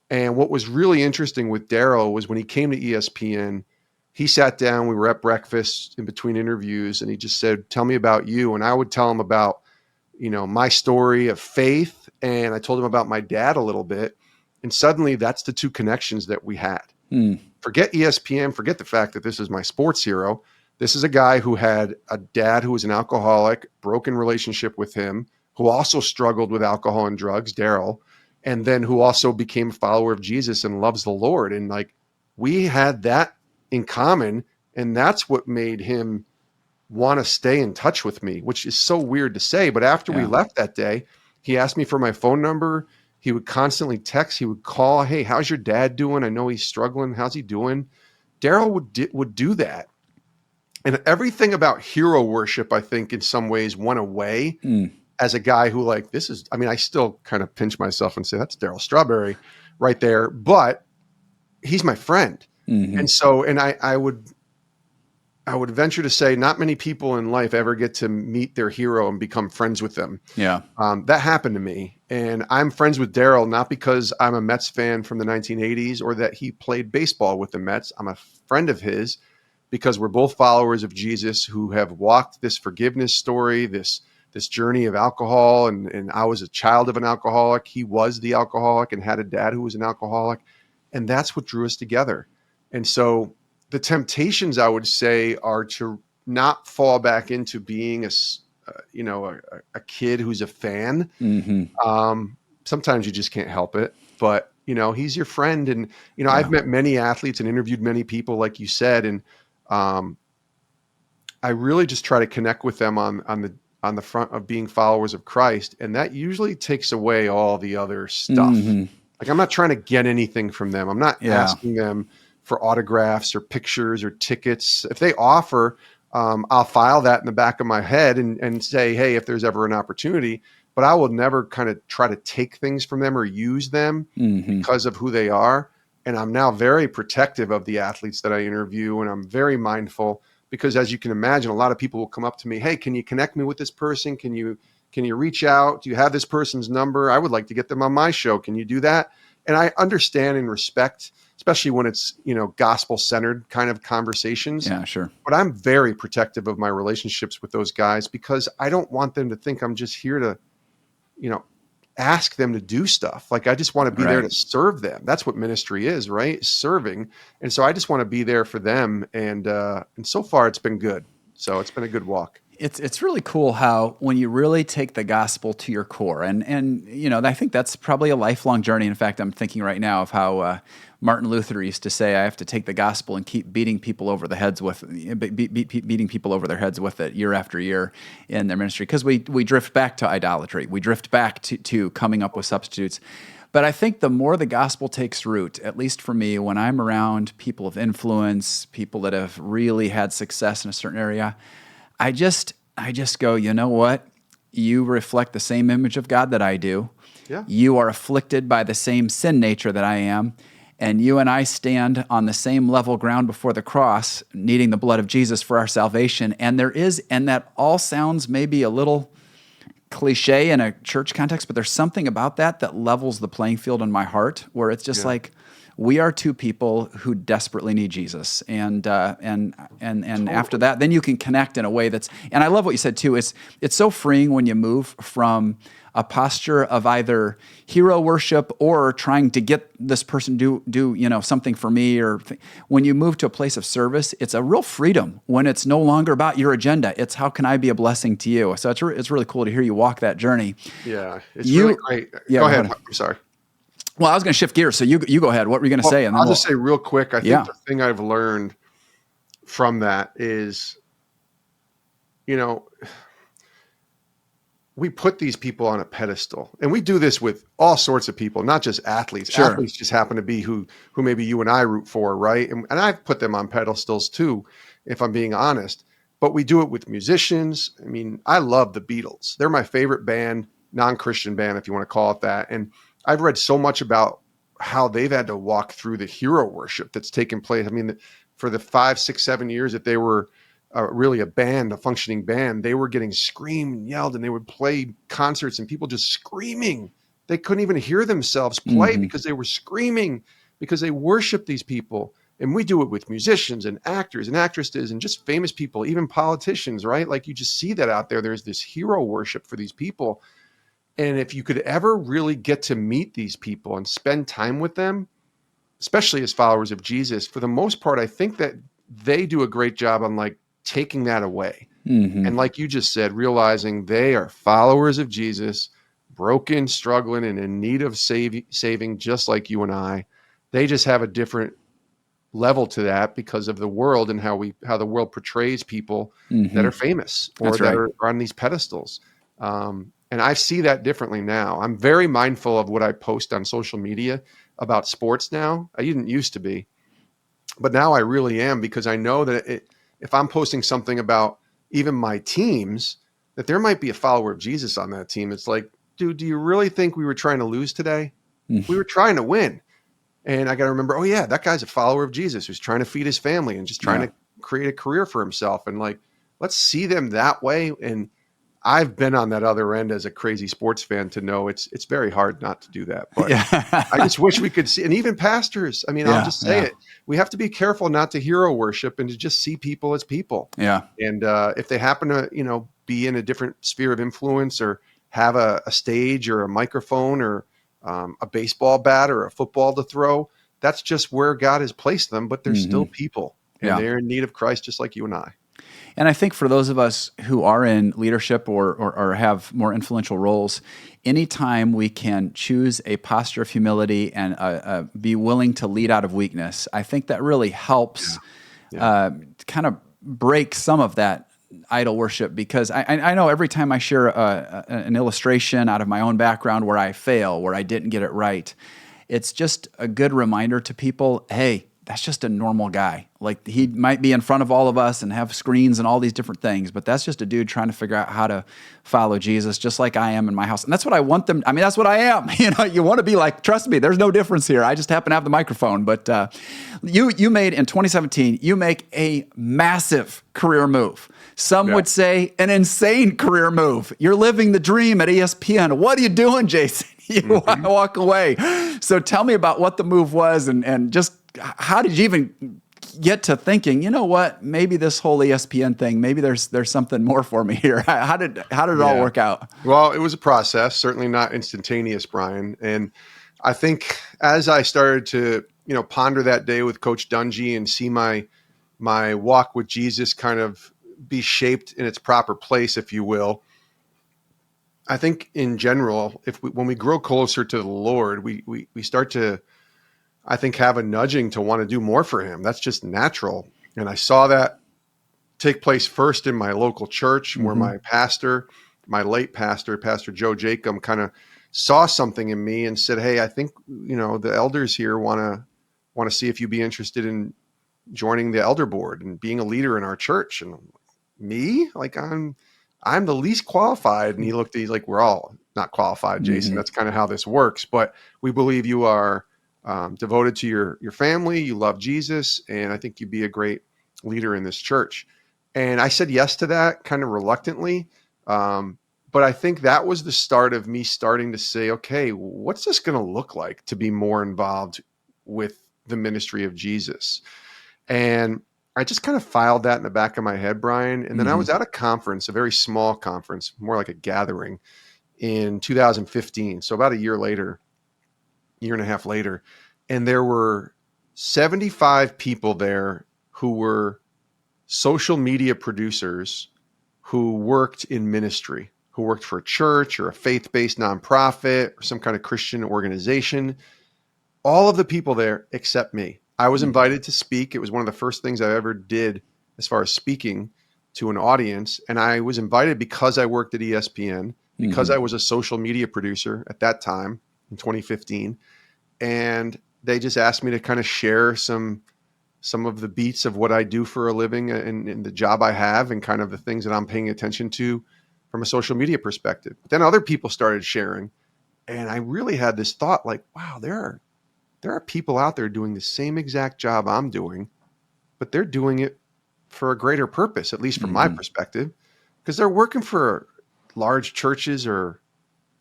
And what was really interesting with Daryl was when he came to ESPN, he sat down, we were at breakfast in between interviews, and he just said, tell me about you. And I would tell him about, my story of faith. And I told him about my dad a little bit. And suddenly that's the two connections that we had. Forget ESPN, forget the fact that this is my sports hero. This is a guy who had a dad who was an alcoholic, broken relationship with him, who also struggled with alcohol and drugs, Daryl, and then who also became a follower of Jesus and loves the Lord. And like, we had that in common, and that's what made him want to stay in touch with me, which is so weird to say. But after we left that day, he asked me for my phone number. He would constantly text. He would call, hey, how's your dad doing? I know he's struggling. How's he doing? Daryl would do that. And everything about hero worship, I think, in some ways went away as a guy who, like, I still kind of pinch myself and say, that's Daryl Strawberry right there. But he's my friend. And so, and I would venture to say not many people in life ever get to meet their hero and become friends with them. Yeah. That happened to me. And I'm friends with Daryl, not because I'm a Mets fan from the 1980s or that he played baseball with the Mets. I'm a friend of his because we're both followers of Jesus who have walked this forgiveness story, this journey of alcohol. And I was a child of an alcoholic. He was the alcoholic and had a dad who was an alcoholic. And that's what drew us together. And so the temptations, I would say, are to not fall back into being a kid who's a fan. Sometimes you just can't help it, but he's your friend. And, I've met many athletes and interviewed many people, like you said. And I really just try to connect with them on the front of being followers of Christ. And that usually takes away all the other stuff. Like, I'm not trying to get anything from them. I'm not asking them for autographs or pictures or tickets. If they offer, I'll file that in the back of my head and say, hey, if there's ever an opportunity, but I will never kind of try to take things from them or use them because of who they are. And I'm now very protective of the athletes that I interview. And I'm very mindful because, as you can imagine, a lot of people will come up to me, hey, can you connect me with this person? Can you reach out? Do you have this person's number? I would like to get them on my show. Can you do that? And I understand and respect, especially when it's, gospel-centered kind of conversations. Yeah, sure. But I'm very protective of my relationships with those guys because I don't want them to think I'm just here to, ask them to do stuff. Like, I just want to be there to serve them. That's what ministry is, right? Serving. And so I just want to be there for them. And so far it's been good. So it's been a good walk. It's really cool how when you really take the gospel to your core, and I think that's probably a lifelong journey. In fact, I'm thinking right now of how Martin Luther used to say, "I have to take the gospel and keep beating people over their heads with it year after year in their ministry," because we drift back to idolatry, we drift back to coming up with substitutes. But I think the more the gospel takes root, at least for me, when I'm around people of influence, people that have really had success in a certain area, I just go, you know what? You reflect the same image of God that I do. Yeah. You are afflicted by the same sin nature that I am. And you and I stand on the same level ground before the cross, needing the blood of Jesus for our salvation. And that all sounds maybe a little cliche in a church context, but there's something about that levels the playing field in my heart, where it's just like, we are two people who desperately need Jesus, and totally. After that, then you can connect in a way that's. And I love what you said too. It's so freeing when you move from a posture of either hero worship or trying to get this person do something for me, or when you move to a place of service, it's a real freedom when it's no longer about your agenda. It's how can I be a blessing to you. So it's really cool to hear you walk that journey. Yeah, it's really great. Yeah, go ahead. I'm sorry. Well, I was going to shift gears, so you go ahead. What were you going to say? And then I'll just say real quick, I think the thing I've learned from that is, we put these people on a pedestal, and we do this with all sorts of people, not just athletes. Sure. Athletes just happen to be who maybe you and I root for, right? And I've put them on pedestals too, if I'm being honest. But we do it with musicians. I mean, I love the Beatles. They're my favorite band non-Christian band, if you want to call it that. And I've read so much about how they've had to walk through the hero worship that's taken place. I mean, for the 5, 6, 7 years that they were really a band, a functioning band, they were getting screamed and yelled, and they would play concerts and people just screaming. They couldn't even hear themselves play because they were screaming, because they worship these people. And we do it with musicians and actors and actresses and just famous people, even politicians, right? Like, you just see that out there. There's this hero worship for these people. And if you could ever really get to meet these people and spend time with them, especially as followers of Jesus, for the most part, I think that they do a great job on like taking that away. And like you just said, realizing they are followers of Jesus, broken, struggling, and in need of saving, just like you and I. They just have a different level to that because of the world and how the world portrays people that are famous or that are on these pedestals. And I see that differently now. I'm very mindful of what I post on social media about sports now. I didn't used to be, but now I really am, because I know that if I'm posting something about even my teams, that there might be a follower of Jesus on that team. It's like, dude, do you really think we were trying to lose today? We were trying to win. And I got to remember, oh yeah, that guy's a follower of Jesus who's trying to feed his family and just trying to create a career for himself. And like, let's see them that way. And I've been on that other end as a crazy sports fan to know it's very hard not to do that. But I just wish we could see, and even pastors, I mean, I'll just say it. We have to be careful not to hero worship and to just see people as people. Yeah. And if they happen to, be in a different sphere of influence or have a stage or a microphone or a baseball bat or a football to throw, that's just where God has placed them. But they're still people, and they're in need of Christ just like you and I. And I think for those of us who are in leadership or have more influential roles, anytime we can choose a posture of humility and be willing to lead out of weakness, I think that really helps kind of break some of that idol worship. Because I know every time I share an illustration out of my own background where I fail, where I didn't get it right, it's just a good reminder to people, hey, that's just a normal guy. Like, he might be in front of all of us and have screens and all these different things, but that's just a dude trying to figure out how to follow Jesus, just like I am in my house. And that's what I want them. I mean, that's what I am. You want to be like, trust me, there's no difference here. I just happen to have the microphone. But you made in 2017, you make a massive career move. Some would say an insane career move. You're living the dream at ESPN. What are you doing, Jason? You walk away. So tell me about what the move was and just how did you even get to thinking, you know what, maybe this whole ESPN thing, maybe there's something more for me here. How did it all work out? Well, it was a process, certainly not instantaneous, Brian. And I think as I started to, ponder that day with Coach Dungy and see my walk with Jesus kind of be shaped in its proper place, if you will, I think in general, when we grow closer to the Lord, we start to, I think, have a nudging to want to do more for him. That's just natural. And I saw that take place first in my local church where my pastor, my late pastor, Pastor Joe Jacob, kind of saw something in me and said, hey, I think, the elders here want to see if you'd be interested in joining the elder board and being a leader in our church. And me, like, I'm the least qualified. And he's like, we're all not qualified, Jason. That's kind of how this works. But we believe you are devoted to your family. You love Jesus. And I think you'd be a great leader in this church. And I said yes to that kind of reluctantly. But I think that was the start of me starting to say, okay, what's this going to look like to be more involved with the ministry of Jesus? And I just kind of filed that in the back of my head, Brian. And then I was at a conference, a very small conference, more like a gathering in 2015. So about a year and a half later. And there were 75 people there who were social media producers who worked in ministry, who worked for a church or a faith-based nonprofit or some kind of Christian organization. All of the people there except me. I was invited to speak. It was one of the first things I ever did as far as speaking to an audience. And I was invited because I worked at ESPN, because I was a social media producer at that time in 2015. And they just asked me to kind of share some of the beats of what I do for a living and the job I have and kind of the things that I'm paying attention to from a social media perspective. But then other people started sharing. And I really had this thought like, wow, there are people out there doing the same exact job I'm doing, but they're doing it for a greater purpose, at least from my perspective, because they're working for large churches or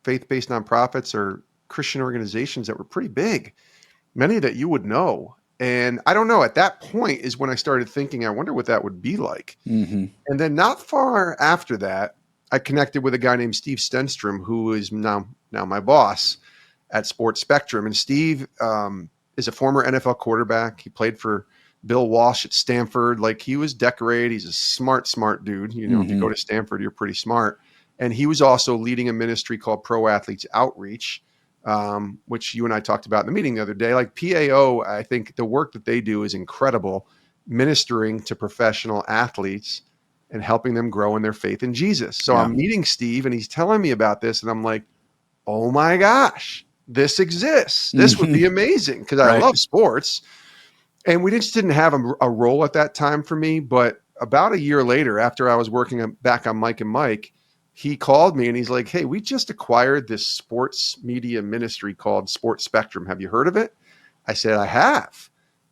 faith-based nonprofits or Christian organizations that were pretty big, many that you would know. And I don't know, at that point is when I started thinking, I wonder what that would be like. And then not far after that, I connected with a guy named Steve Stenstrom, who is now my boss at Sports Spectrum. And Steve is a former NFL quarterback. He played for Bill Walsh at Stanford. Like, he was decorated. He's a smart dude. You know, if you go to Stanford, you're pretty smart. And he was also leading a ministry called Pro Athletes Outreach, which you and I talked about in the meeting the other day. Like, PAO, I think the work that they do is incredible, ministering to professional athletes and helping them grow in their faith in Jesus. So I'm meeting Steve and he's telling me about this. And I'm like, oh my gosh, this exists. This would be amazing, because I love sports. And we just didn't have a role at that time for me. But about a year later, after I was working back on Mike and Mike, he called me and he's like, hey, we just acquired this sports media ministry called Sports Spectrum. Have you heard of it? I said, I have.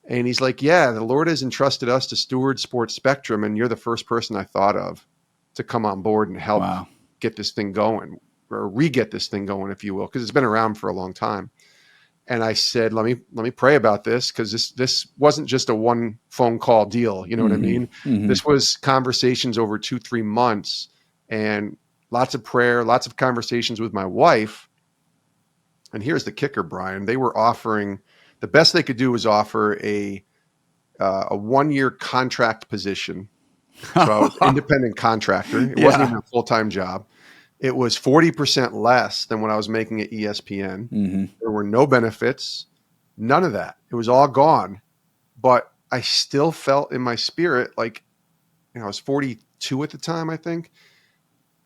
And he's like, yeah, the Lord has entrusted us to steward Sports Spectrum, and you're the first person I thought of to come on board and help get this thing going, or re-get this thing going, if you will, because it's been around for a long time. And I said, let me pray about this, because this wasn't just a one phone call deal. You know what I mean? This was conversations over 2-3 months, and lots of prayer, lots of conversations with my wife. And here's the kicker, Brian. They were offering, the best they could do was offer a 1-year contract position. So I was an independent contractor. It wasn't even a full-time job. It was 40% less than what I was making at ESPN. There were no benefits, none of that. It was all gone. But I still felt in my spirit, like, I was 42 at the time, I think.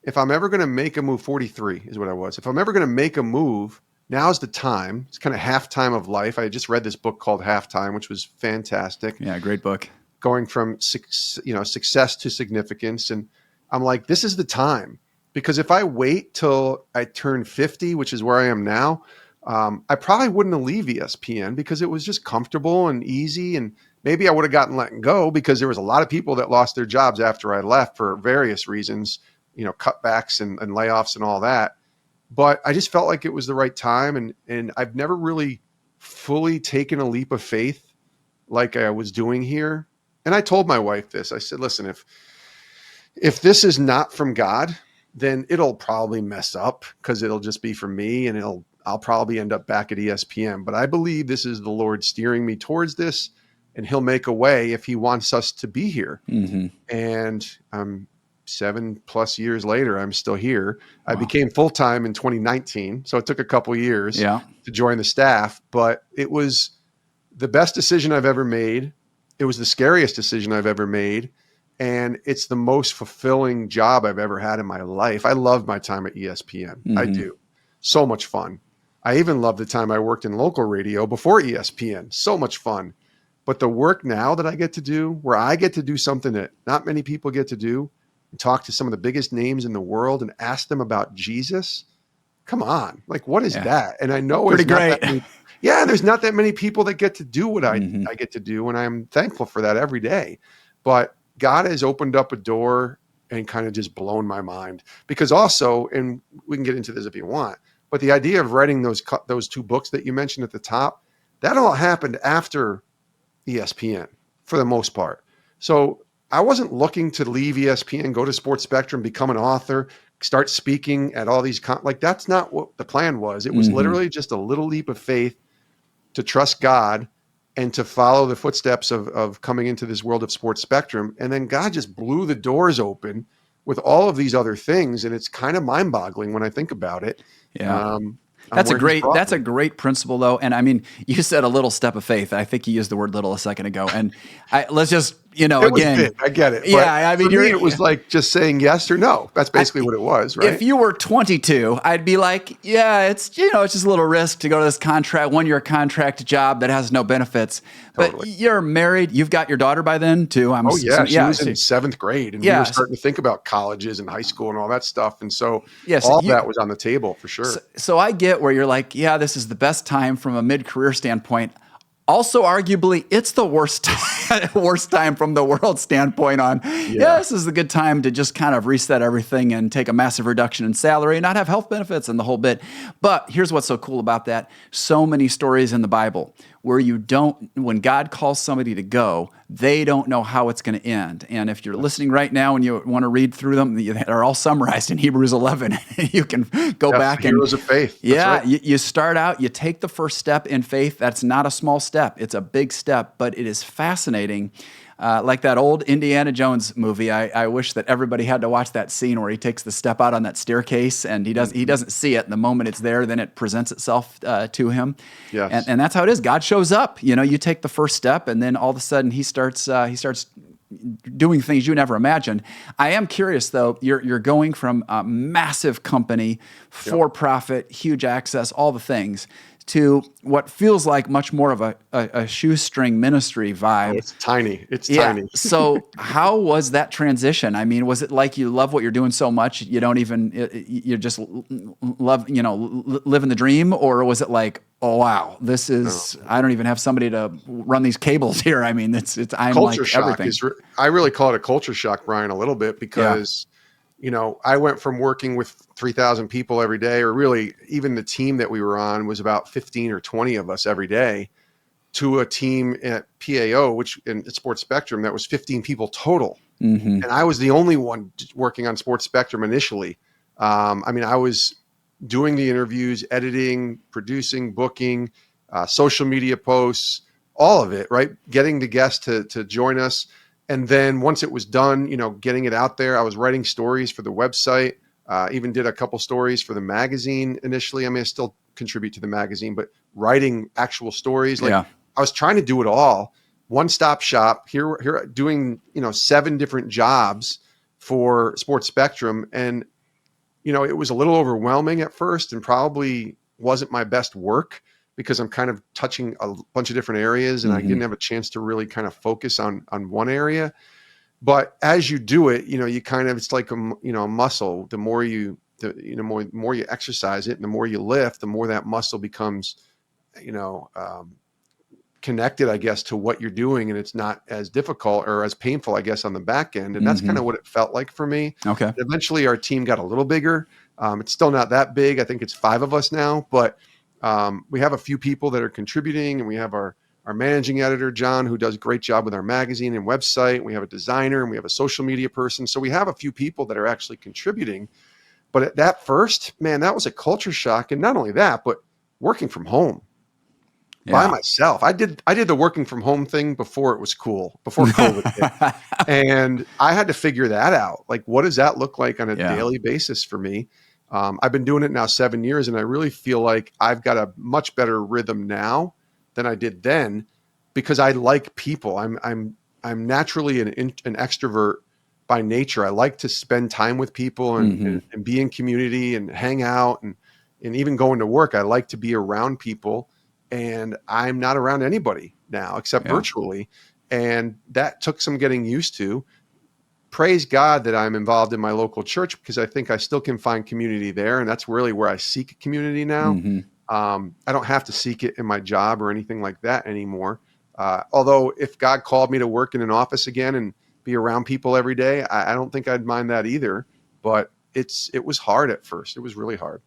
If I'm ever going to make a move, 43 is what I was. If I'm ever going to make a move, now's the time. It's kind of halftime of life. I just read this book called Halftime, which was fantastic. Yeah, great book. Going from success to significance. And I'm like, this is the time. Because if I wait till I turn 50, which is where I am now, I probably wouldn't leave ESPN, because it was just comfortable and easy. And maybe I would have gotten let go, because there was a lot of people that lost their jobs after I left for various reasons, cutbacks and layoffs and all that. But I just felt like it was the right time. And I've never really fully taken a leap of faith like I was doing here. And I told my wife this. I said, listen, if this is not from God, then it'll probably mess up, because it'll just be for me, and I'll probably end up back at ESPN. But I believe this is the Lord steering me towards this, and he'll make a way if he wants us to be here. And 7+ years later, I'm still here. Wow. I became full-time in 2019. So it took a couple years to join the staff, but it was the best decision I've ever made. It was the scariest decision I've ever made. And it's the most fulfilling job I've ever had in my life. I love my time at ESPN. I do. So much fun. I even love the time I worked in local radio before ESPN. So much fun. But the work now that I get to do, where I get to do something that not many people get to do, and talk to some of the biggest names in the world and ask them about Jesus. Come on. Like, what is that? And I know pretty great. There's not that many people that get to do what I get to do. And I'm thankful for that every day. But God has opened up a door and kind of just blown my mind, because also, and we can get into this if you want, but the idea of writing those 2 books that you mentioned at the top, that all happened after ESPN for the most part. So I wasn't looking to leave ESPN, go to Sports Spectrum, become an author, start speaking at all these, that's not what the plan was. It was literally just a little leap of faith to trust God and to follow the footsteps of coming into this world of Sports Spectrum. And then God just blew the doors open with all of these other things. And it's kind of mind boggling when I think about it. Yeah. That's a great principle, though. And I mean, you said a little step of faith. I think you used the word little a second ago. And let's just It was big. I get it. Yeah, but for me, it was like just saying yes or no. That's basically what it was, right? If you were 22, I'd be like, yeah, it's just a little risk to go to this one-year contract job that has no benefits. Totally. But you're married. You've got your daughter by then too. She was in 7th grade, and we were starting to think about colleges and high school and all that stuff. And so that was on the table for sure. So I get where you're like, yeah, this is the best time from a mid-career standpoint. Also, arguably, it's the worst time from the world standpoint this is a good time to just kind of reset everything and take a massive reduction in salary and not have health benefits and the whole bit. But here's what's so cool about that. So many stories in the Bible where when God calls somebody to go, they don't know how it's going to end. And if you're listening right now and you want to read through them, they're all summarized in Hebrews 11. You can go back and heroes of faith. Right. You start out, you take the first step in faith. That's not a small step. It's a big step, but it is fascinating. Like that old Indiana Jones movie, I wish that everybody had to watch that scene where he takes the step out on that staircase and he doesn't see it. And the moment it's there, then it presents itself to him. Yes. And that's how it is. God shows up. You take the first step, and then all of a sudden he starts doing things you never imagined. I am curious though. You're going from a massive company, for-profit, huge access, all the things, to what feels like much more of a shoestring ministry vibe. Oh, it's tiny. Tiny. So how was that transition? I mean, was it like you love what you're doing so much you don't even, you just love, living the dream? Or was it like, oh, wow, this is, I don't even have somebody to run these cables here. I mean, I'm culture like shock everything. I really call it a culture shock, Brian, a little bit because I went from working with 3,000 people every day, or really even the team that we were on was about 15 or 20 of us every day, to a team at PAO, which in Sports Spectrum, that was 15 people total. Mm-hmm. And I was the only one working on Sports Spectrum initially. I was doing the interviews, editing, producing, booking, social media posts, all of it, right? Getting the guests to join us. And then once it was done, getting it out there, I was writing stories for the website, even did a couple stories for the magazine initially. I still contribute to the magazine, but writing actual stories. I was trying to do it all. One-stop shop here doing, 7 different jobs for Sports Spectrum. And, it was a little overwhelming at first and probably wasn't my best work, because I'm kind of touching a bunch of different areas and I didn't have a chance to really kind of focus on one area. But as you do it, you kind of, it's like a muscle. The more you exercise it and the more you lift, the more that muscle becomes, connected, I guess, to what you're doing. And it's not as difficult or as painful, I guess, on the back end. And that's kind of what it felt like for me. Okay. And eventually our team got a little bigger. It's still not that big. I think it's 5 of us now, but we have a few people that are contributing, and we have our managing editor, John, who does a great job with our magazine and website. We have a designer and we have a social media person. So we have a few people that are actually contributing. But at that first, man, that was a culture shock. And not only that, but working from home by myself. I did the working from home thing before it was cool, before COVID hit. And I had to figure that out. Like, what does that look like on a daily basis for me? I've been doing it now 7 years, and I really feel like I've got a much better rhythm now than I did then, because I like people. I'm naturally an extrovert by nature. I like to spend time with people and be in community and hang out and even going to work. I like to be around people, and I'm not around anybody now except virtually. And that took some getting used to. Praise God that I'm involved in my local church, because I think I still can find community there. And that's really where I seek community now. I don't have to seek it in my job or anything like that anymore. Although if God called me to work in an office again and be around people every day, I don't think I'd mind that either. But it was hard at first. It was really hard.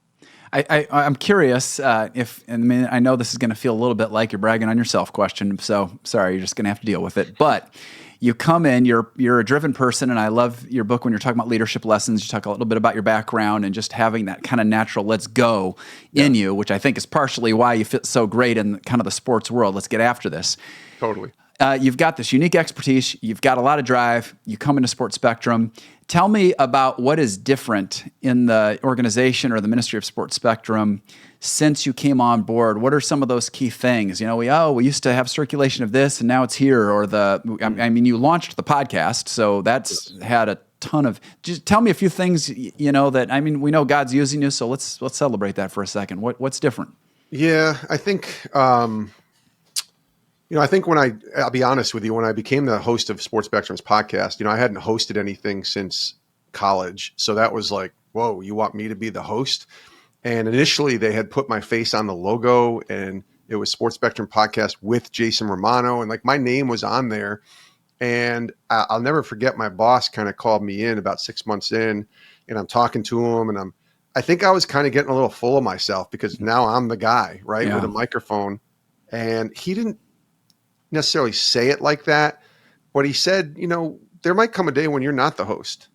I'm curious I know this is going to feel a little bit like you're bragging on yourself question. So sorry, you're just going to have to deal with it. But you come in, you're a driven person, and I love your book when you're talking about leadership lessons. You talk a little bit about your background and just having that kind of natural let's go in you, which I think is partially why you fit so great in kind of the sports world. Let's get after this. Totally. You've got this unique expertise. You've got a lot of drive. You come into Sports Spectrum. Tell me about what is different in the organization or the Ministry of Sports Spectrum since you came on board? What are some of those key things? You know, we used to have circulation of this and now it's here, or I mean, you launched the podcast, so that's had a ton of, just tell me a few things, you know, that, I mean, we know God's using you, so let's celebrate that for a second. What's different? Yeah, I think, I think I'll be honest with you, when I became the host of Sports Spectrum's podcast, I hadn't hosted anything since college. So that was like, whoa, you want me to be the host? And initially they had put my face on the logo, and it was Sports Spectrum Podcast with Jason Romano. And like my name was on there. And I'll never forget, my boss kind of called me in about 6 months in, and I'm talking to him, and I think I was kind of getting a little full of myself because now I'm the guy, right, with a microphone. And he didn't necessarily say it like that, but he said, there might come a day when you're not the host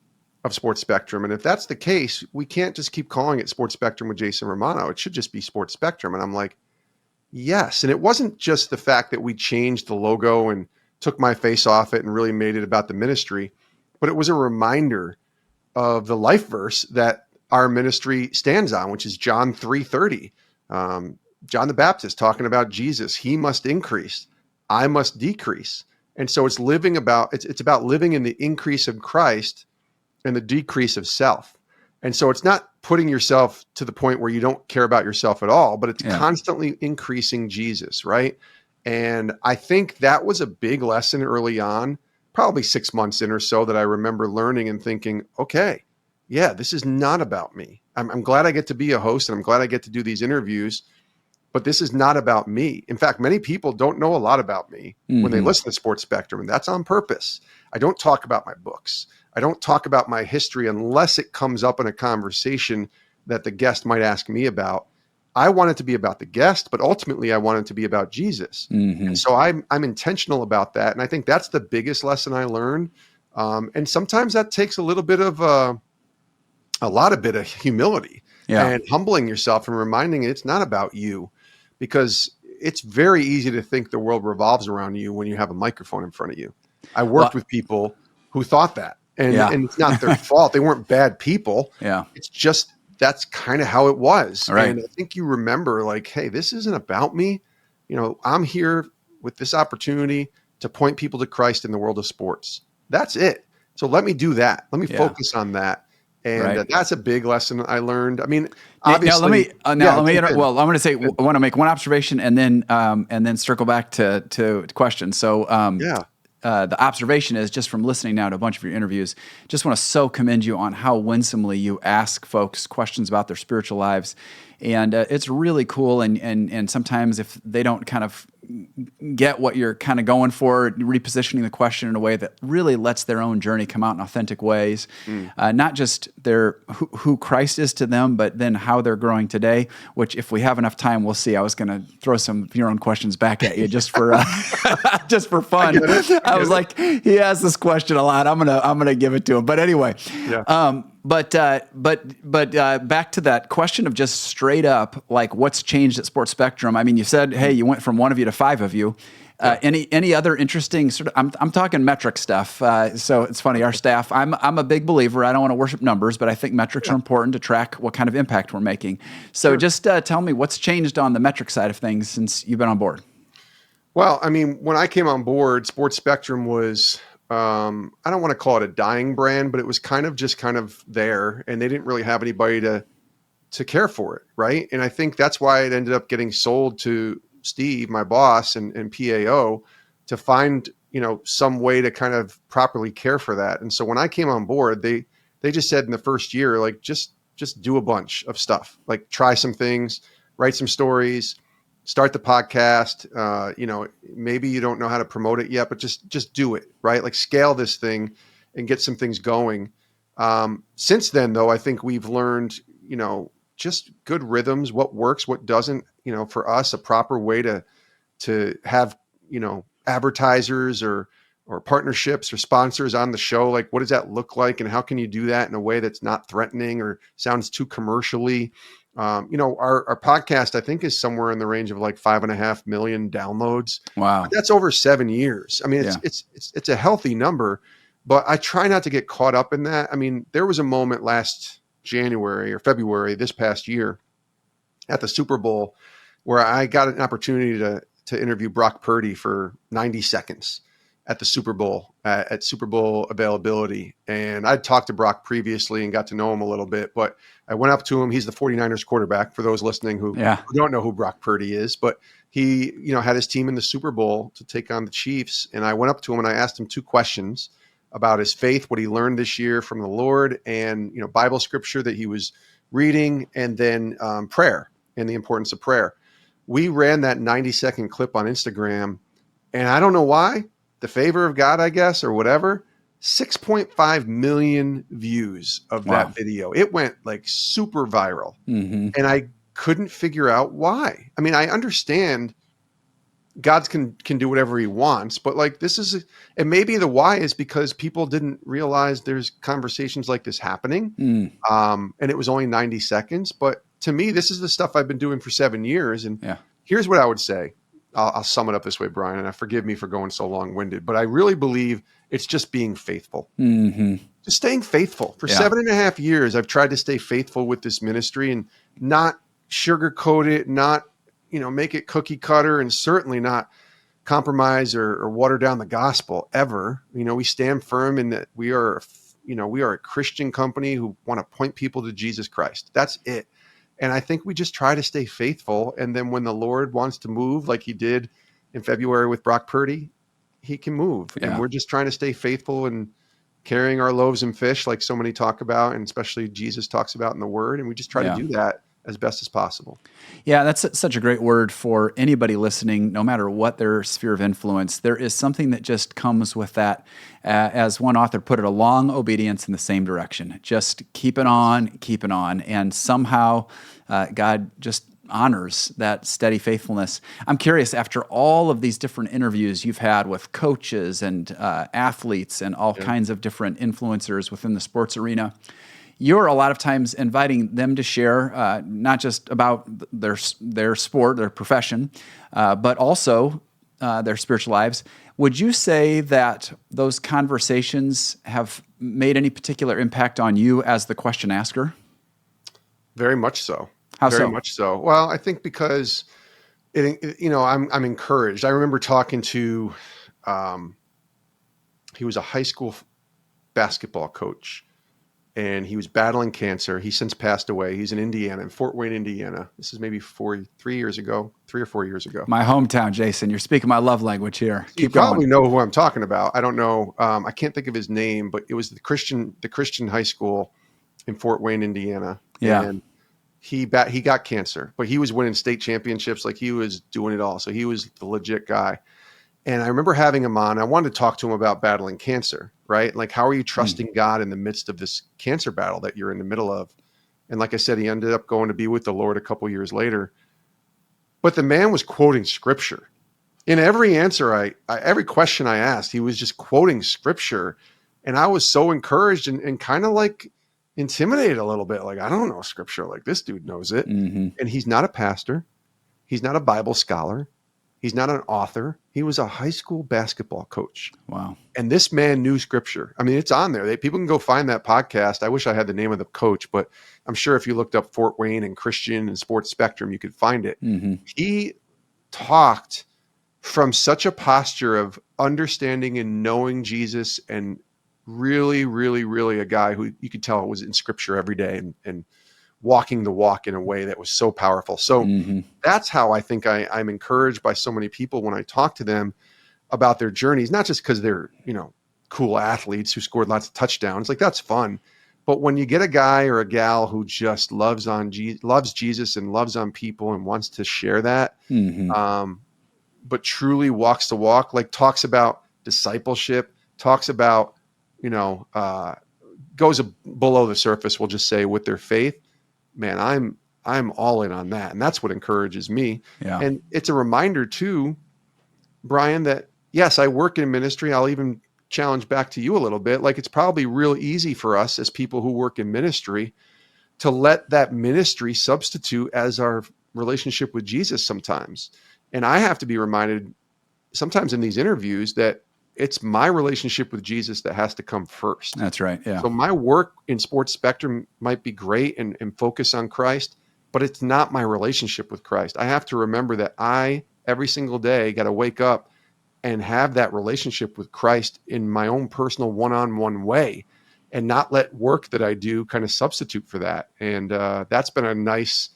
of Sports Spectrum. And if that's the case, we can't just keep calling it Sports Spectrum with Jason Romano. It should just be Sports Spectrum. And I'm like, yes. And it wasn't just the fact that we changed the logo and took my face off it and really made it about the ministry, but it was a reminder of the life verse that our ministry stands on, which is John 3:30. John the Baptist talking about Jesus. He must increase, I must decrease. And so it's about living in the increase of Christ and the decrease of self. And so it's not putting yourself to the point where you don't care about yourself at all, but it's constantly increasing Jesus, right? And I think that was a big lesson early on, probably 6 months in or so, that I remember learning and thinking, okay, yeah, this is not about me. I'm glad I get to be a host, and I'm glad I get to do these interviews, but this is not about me. In fact, many people don't know a lot about me when they listen to Sports Spectrum, and that's on purpose. I don't talk about my books. I don't talk about my history unless it comes up in a conversation that the guest might ask me about. I want it to be about the guest, but ultimately I want it to be about Jesus. And so I'm intentional about that. And I think that's the biggest lesson I learned. And sometimes that takes a little bit of a lot of humility and humbling yourself and reminding it's not about you, because it's very easy to think the world revolves around you when you have a microphone in front of you. I worked with people who thought that, and it's not their fault. They weren't bad people. Yeah. It's just, that's kind of how it was. Right. And I think you remember, like, hey, this isn't about me. I'm here with this opportunity to point people to Christ in the world of sports. That's it. So let me do that. Let me focus on that. And that's a big lesson I learned. I mean, obviously. Well, I'm going to say, I want to make one observation and then circle back to questions. So, the observation is, just from listening now to a bunch of your interviews, just want to so commend you on how winsomely you ask folks questions about their spiritual lives. And it's really cool. And sometimes if they don't kind of get what you're kind of going for, repositioning the question in a way that really lets their own journey come out in authentic ways, not just who Christ is to them, but then how they're growing today, which if we have enough time, we'll see. I was going to throw some of your own questions back at you just for just for fun. I was like, he asks this question a lot. I'm gonna give it to him. But anyway, But back to that question of just straight up, like, what's changed at Sports Spectrum? I mean, you said, hey, you went from one of you to five of you. Any other interesting sort of? I'm talking metric stuff. So it's funny. Our staff. I'm a big believer. I don't want to worship numbers, but I think metrics are important to track what kind of impact we're making. So just tell me what's changed on the metric side of things since you've been on board. Well, I mean, when I came on board, Sports Spectrum was, I don't want to call it a dying brand, but it was kind of there, and they didn't really have anybody to care for it, right? And I think that's why it ended up getting sold to Steve, my boss, and PAO, to find, some way to kind of properly care for that. And so when I came on board, they just said in the first year, like, just do a bunch of stuff, like try some things, write some stories, start the podcast. Maybe you don't know how to promote it yet, but just do it, right? Like, scale this thing and get some things going. Since then, though, I think we've learned, just good rhythms, what works, what doesn't, for us, a proper way to have, advertisers or partnerships or sponsors on the show. Like, what does that look like? And how can you do that in a way that's not threatening or sounds too commercially? Our podcast, I think, is somewhere in the range of like 5.5 million downloads. Wow. But that's over 7 years. I mean, it's a healthy number, but I try not to get caught up in that. I mean, there was a moment last January or February this past year at the Super Bowl where I got an opportunity to interview Brock Purdy for 90 seconds at the Super Bowl, at Super Bowl availability. And I'd talked to Brock previously and got to know him a little bit, but I went up to him. He's the 49ers quarterback, for those listening who don't know who Brock Purdy is, but he, had his team in the Super Bowl to take on the Chiefs. And I went up to him and I asked him 2 questions about his faith, what he learned this year from the Lord, and, Bible scripture that he was reading, and then prayer and the importance of prayer. We ran that 90-second clip on Instagram, and I don't know why, the favor of God, I guess, or whatever, 6.5 million views of that video. It went like super viral. And I couldn't figure out why. I mean, I understand God can do whatever he wants, but like and maybe the why is because people didn't realize there's conversations like this happening. And it was only 90 seconds. But to me, this is the stuff I've been doing for 7 years. And here's what I would say. I'll sum it up this way, Brian, and forgive me for going so long-winded, but I really believe it's just being faithful. Just staying faithful. For 7.5 years, I've tried to stay faithful with this ministry and not sugarcoat it, not, make it cookie cutter, and certainly not compromise or water down the gospel ever. We stand firm in that we are a Christian company who want to point people to Jesus Christ. That's it. And I think we just try to stay faithful. And then when the Lord wants to move, like he did in February with Brock Purdy, he can move. And we're just trying to stay faithful and carrying our loaves and fish like so many talk about, and especially Jesus talks about in the Word. And we just try to do that as best as possible. Yeah, that's such a great word for anybody listening, no matter what their sphere of influence. There is something that just comes with that, as one author put it, a long obedience in the same direction. Just keep it on. And somehow God just honors that steady faithfulness. I'm curious, after all of these different interviews you've had with coaches and athletes and all kinds of different influencers within the sports arena, you're a lot of times inviting them to share not just about their sport, their profession, but also their spiritual lives. Would you say that those conversations have made any particular impact on you as the question asker? Very much so. How so? Very much so. Well, I think because I'm encouraged. I remember talking to he was a high school basketball coach, and he was battling cancer. He since passed away. He's in Indiana, in Fort Wayne, Indiana. This is maybe 3 or 4 years ago. My hometown, Jason. You're speaking my love language here. You probably know who I'm talking about. I don't know. I can't think of his name, but it was the Christian high school in Fort Wayne, Indiana. Yeah. And he got cancer, but he was winning state championships. Like, he was doing it all. So he was the legit guy. And I remember having him on. I wanted to talk to him about battling cancer, right? Like, how are you trusting God in the midst of this cancer battle that you're in the middle of? And like I said, he ended up going to be with the Lord a couple years later. But the man was quoting scripture. In every answer, every question I asked, he was just quoting scripture. And I was so encouraged and kind of like intimidated a little bit. Like, I don't know scripture like this dude knows it. And he's not a pastor. He's not a Bible scholar. He's not an author. He was a high school basketball coach. Wow. And this man knew scripture. I mean, it's on there. People can go find that podcast. I wish I had the name of the coach, but I'm sure if you looked up Fort Wayne and Christian and Sports Spectrum, you could find it. He talked from such a posture of understanding and knowing Jesus, and really, really, really a guy who you could tell was in scripture every day and walking the walk in a way that was so powerful. So that's how I think I'm encouraged by so many people when I talk to them about their journeys, not just because they're, cool athletes who scored lots of touchdowns. Like, that's fun. But when you get a guy or a gal who just loves Jesus and loves on people and wants to share that, but truly walks the walk, like talks about discipleship, talks about, goes below the surface, we'll just say, with their faith, man, I'm all in on that. And that's what encourages me. Yeah. And it's a reminder too, Brian, that yes, I work in ministry. I'll even challenge back to you a little bit. Like, it's probably real easy for us as people who work in ministry to let that ministry substitute as our relationship with Jesus sometimes. And I have to be reminded sometimes in these interviews that it's my relationship with Jesus that has to come first. That's right. Yeah. So my work in Sports Spectrum might be great and focus on Christ, but it's not my relationship with Christ. I have to remember that I, every single day, got to wake up and have that relationship with Christ in my own personal one-on-one way, and not let work that I do kind of substitute for that. And that's been a nice,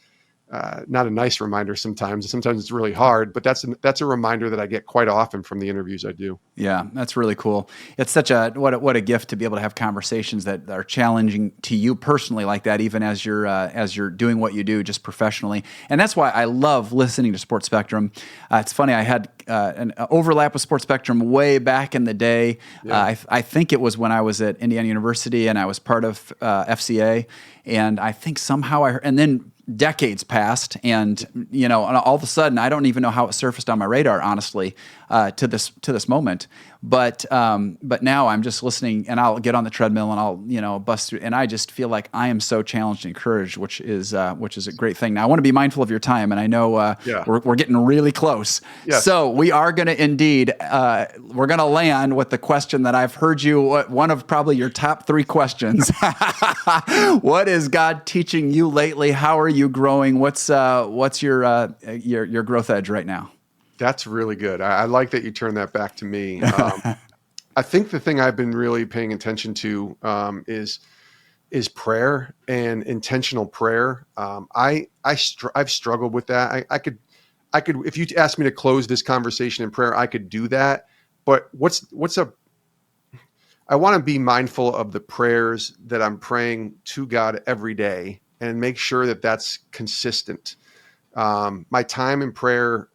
not a nice reminder sometimes. Sometimes it's really hard, but that's a reminder that I get quite often from the interviews I do. Yeah, that's really cool. It's such what a gift to be able to have conversations that are challenging to you personally like that, even as you're doing what you do just professionally. And that's why I love listening to Sports Spectrum. It's funny, I had an overlap with Sports Spectrum way back in the day. Yeah. I think it was when I was at Indiana University and I was part of FCA, and I think somehow and then decades passed, and and all of a sudden, I don't even know how it surfaced on my radar, honestly, to this moment. But now I'm just listening, and I'll get on the treadmill and I'll bust through, and I just feel like I am so challenged and encouraged, which is a great thing. Now I want to be mindful of your time, and I know we're getting really close. Yes. So we are going to indeed we're going to land with the question that I've heard you, one of probably your top 3 questions. What is God teaching you lately? How are you growing? What's your growth edge right now? That's really good. I like that you turned that back to me. I think the thing I've been really paying attention to is prayer and intentional prayer. I've struggled with that. I could, if you asked me to close this conversation in prayer, I could do that. But I want to be mindful of the prayers that I'm praying to God every day and make sure that that's consistent. My time in prayer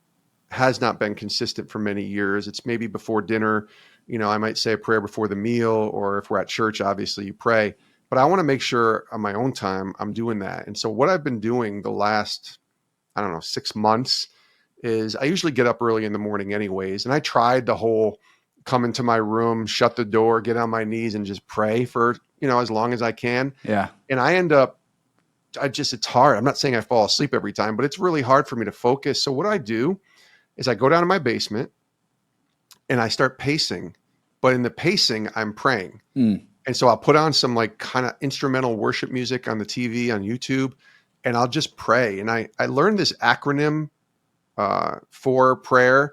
has not been consistent for many years. It's maybe before dinner, I might say a prayer before the meal, or if we're at church, obviously you pray, but I want to make sure on my own time I'm doing that. And so what I've been doing the last, 6 months is I usually get up early in the morning anyways. And I tried the whole come into my room, shut the door, get on my knees and just pray for, as long as I can. Yeah. And I end up, it's hard. I'm not saying I fall asleep every time, but it's really hard for me to focus. So what I do is I go down to my basement and I start pacing, but in the pacing, I'm praying. And so I'll put on some like kind of instrumental worship music on the TV, on YouTube, and I'll just pray. And I learned this acronym for prayer.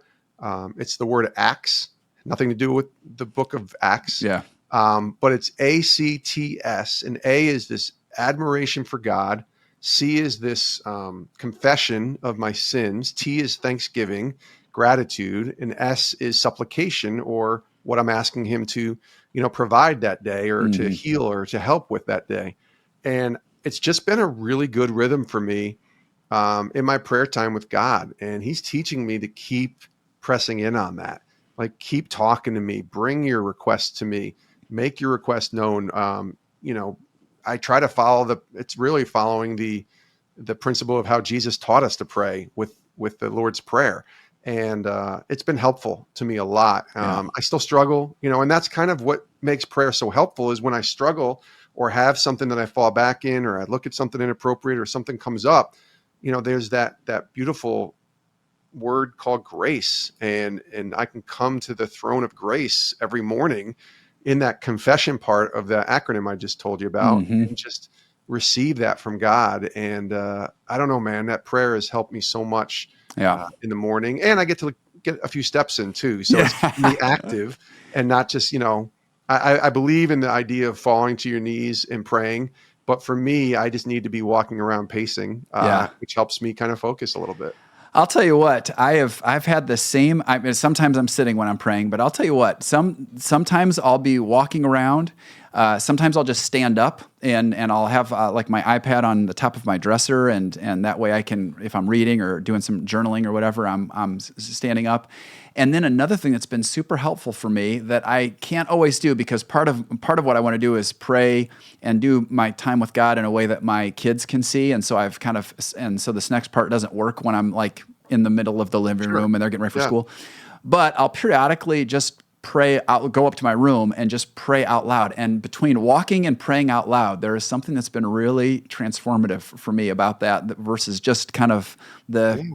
It's the word ACTS, nothing to do with the book of Acts. Yeah. But it's ACTS, and A is this admiration for God. C is this confession of my sins. T is thanksgiving, gratitude, and S is supplication, or what I'm asking him to, provide that day, or to heal, or to help with that day. And it's just been a really good rhythm for me in my prayer time with God. And he's teaching me to keep pressing in on that. Like, keep talking to me, bring your requests to me, make your request known. I try to follow it's really following the principle of how Jesus taught us to pray with the Lord's Prayer. And it's been helpful to me a lot. I still struggle, and that's kind of what makes prayer so helpful, is when I struggle or have something that I fall back in, or I look at something inappropriate, or something comes up, there's that beautiful word called grace. And I can come to the throne of grace every morning in that confession part of the acronym I just told you about, and just receive that from God. And I don't know, man, that prayer has helped me so much in the morning, and I get to get a few steps in too. So it's keeping me active and not just, I believe in the idea of falling to your knees and praying. But for me, I just need to be walking around pacing, which helps me kind of focus a little bit. I'll tell you what, I've had the same. Sometimes I'm sitting when I'm praying, but I'll tell you what. Sometimes I'll be walking around. Sometimes I'll just stand up and I'll have like my iPad on the top of my dresser, and that way I can, if I'm reading or doing some journaling or whatever, I'm standing up. And then another thing that's been super helpful for me that I can't always do, because part of what I want to do is pray and do my time with God in a way that my kids can see. And so so this next part doesn't work when I'm like in the middle of the living room and they're getting ready for school. But I'll periodically just pray out, go up to my room and just pray out loud. And between walking and praying out loud, there is something that's been really transformative for me about that versus just kind of the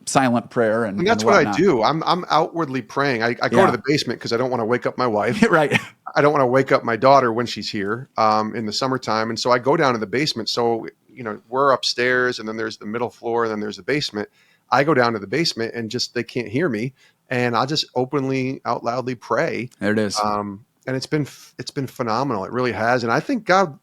silent prayer and that's what I do. I'm outwardly praying. I go to the basement because I don't want to wake up my wife. Right. I don't want to wake up my daughter when she's here in the summertime, and so I go down to the basement. So we're upstairs, and then there's the middle floor, and then there's the basement. I go down to the basement, and just they can't hear me, and I'll just openly, out loudly pray. There it is. And it's been phenomenal. It really has. And I think God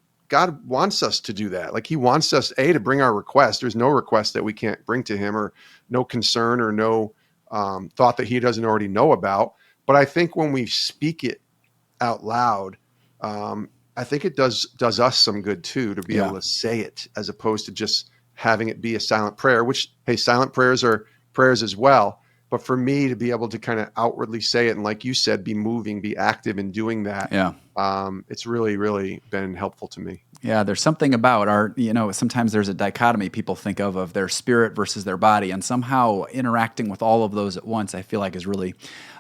wants us to do that. Like, he wants us to bring our request. There's no request that we can't bring to him, or no concern, or no thought that he doesn't already know about. But I think when we speak it out loud, I think it does us some good too, to be able to say it, as opposed to just having it be a silent prayer, which, hey, silent prayers are prayers as well. But for me to be able to kind of outwardly say it, and like you said, be moving, be active in doing that, it's really, really been helpful to me. Yeah, there's something about sometimes there's a dichotomy people think of their spirit versus their body, and somehow interacting with all of those at once, I feel like, is really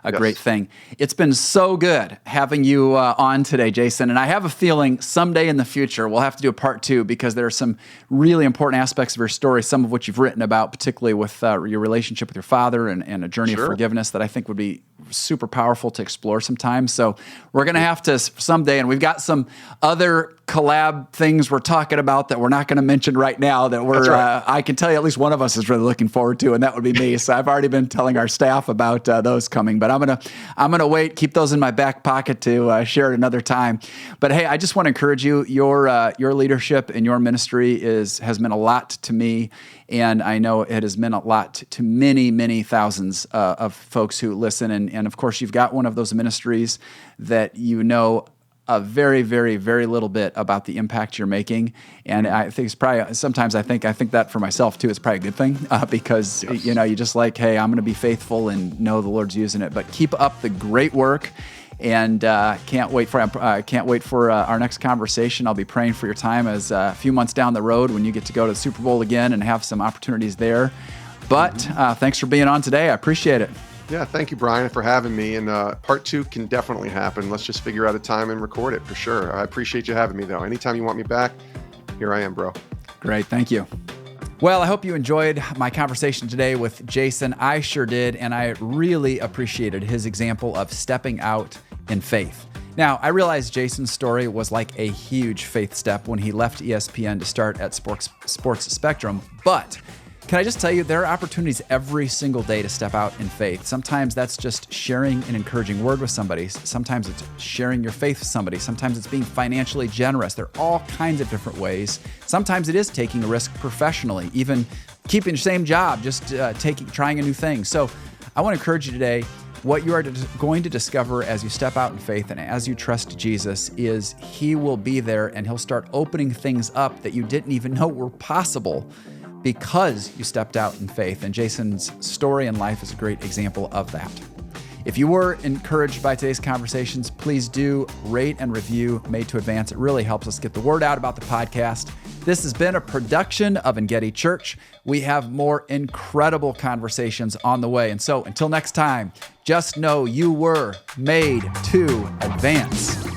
a great thing. It's been so good having you on today, Jason, and I have a feeling someday in the future we'll have to do a part 2, because there are some really important aspects of your story, some of which you've written about, particularly with your relationship with your father and a journey of forgiveness that I think would be super powerful to explore sometime. So we're going to have to someday, and we've got some other collab things we're talking about that we're not going to mention right now that we're, I can tell you at least one of us is really looking forward to, and that would be me. So I've already been telling our staff about those coming, but I'm gonna wait, keep those in my back pocket to share at another time. But hey, I just want to encourage you. Your leadership and your ministry has meant a lot to me, and I know it has meant a lot to many, many thousands of folks who listen. And of course, you've got one of those ministries that a very, very, very little bit about the impact you're making. And I think it's probably, sometimes I think that for myself too, it's probably a good thing because, you just like, hey, I'm going to be faithful and know the Lord's using it. But keep up the great work, and can't wait for our next conversation. I'll be praying for your time as a few months down the road when you get to go to the Super Bowl again and have some opportunities there. But thanks for being on today. I appreciate it. Yeah, thank you, Brian, for having me. And part 2 can definitely happen. Let's just figure out a time and record it for sure. I appreciate you having me, though. Anytime you want me back, here I am, bro. Great. Thank you. Well, I hope you enjoyed my conversation today with Jason. I sure did, and I really appreciated his example of stepping out in faith. Now, I realize Jason's story was like a huge faith step when he left ESPN to start at Sports Spectrum, but can I just tell you, there are opportunities every single day to step out in faith. Sometimes that's just sharing an encouraging word with somebody. Sometimes it's sharing your faith with somebody. Sometimes it's being financially generous. There are all kinds of different ways. Sometimes it is taking a risk professionally, even keeping your same job, just trying a new thing. So I want to encourage you today, what you are going to discover as you step out in faith and as you trust Jesus is He will be there, and He'll start opening things up that you didn't even know were possible, because you stepped out in faith. And Jason's story and life is a great example of that. If you were encouraged by today's conversations, please do rate and review Made to Advance. It really helps us get the word out about the podcast. This has been a production of Engedi Church. We have more incredible conversations on the way. And so until next time, just know you were made to advance.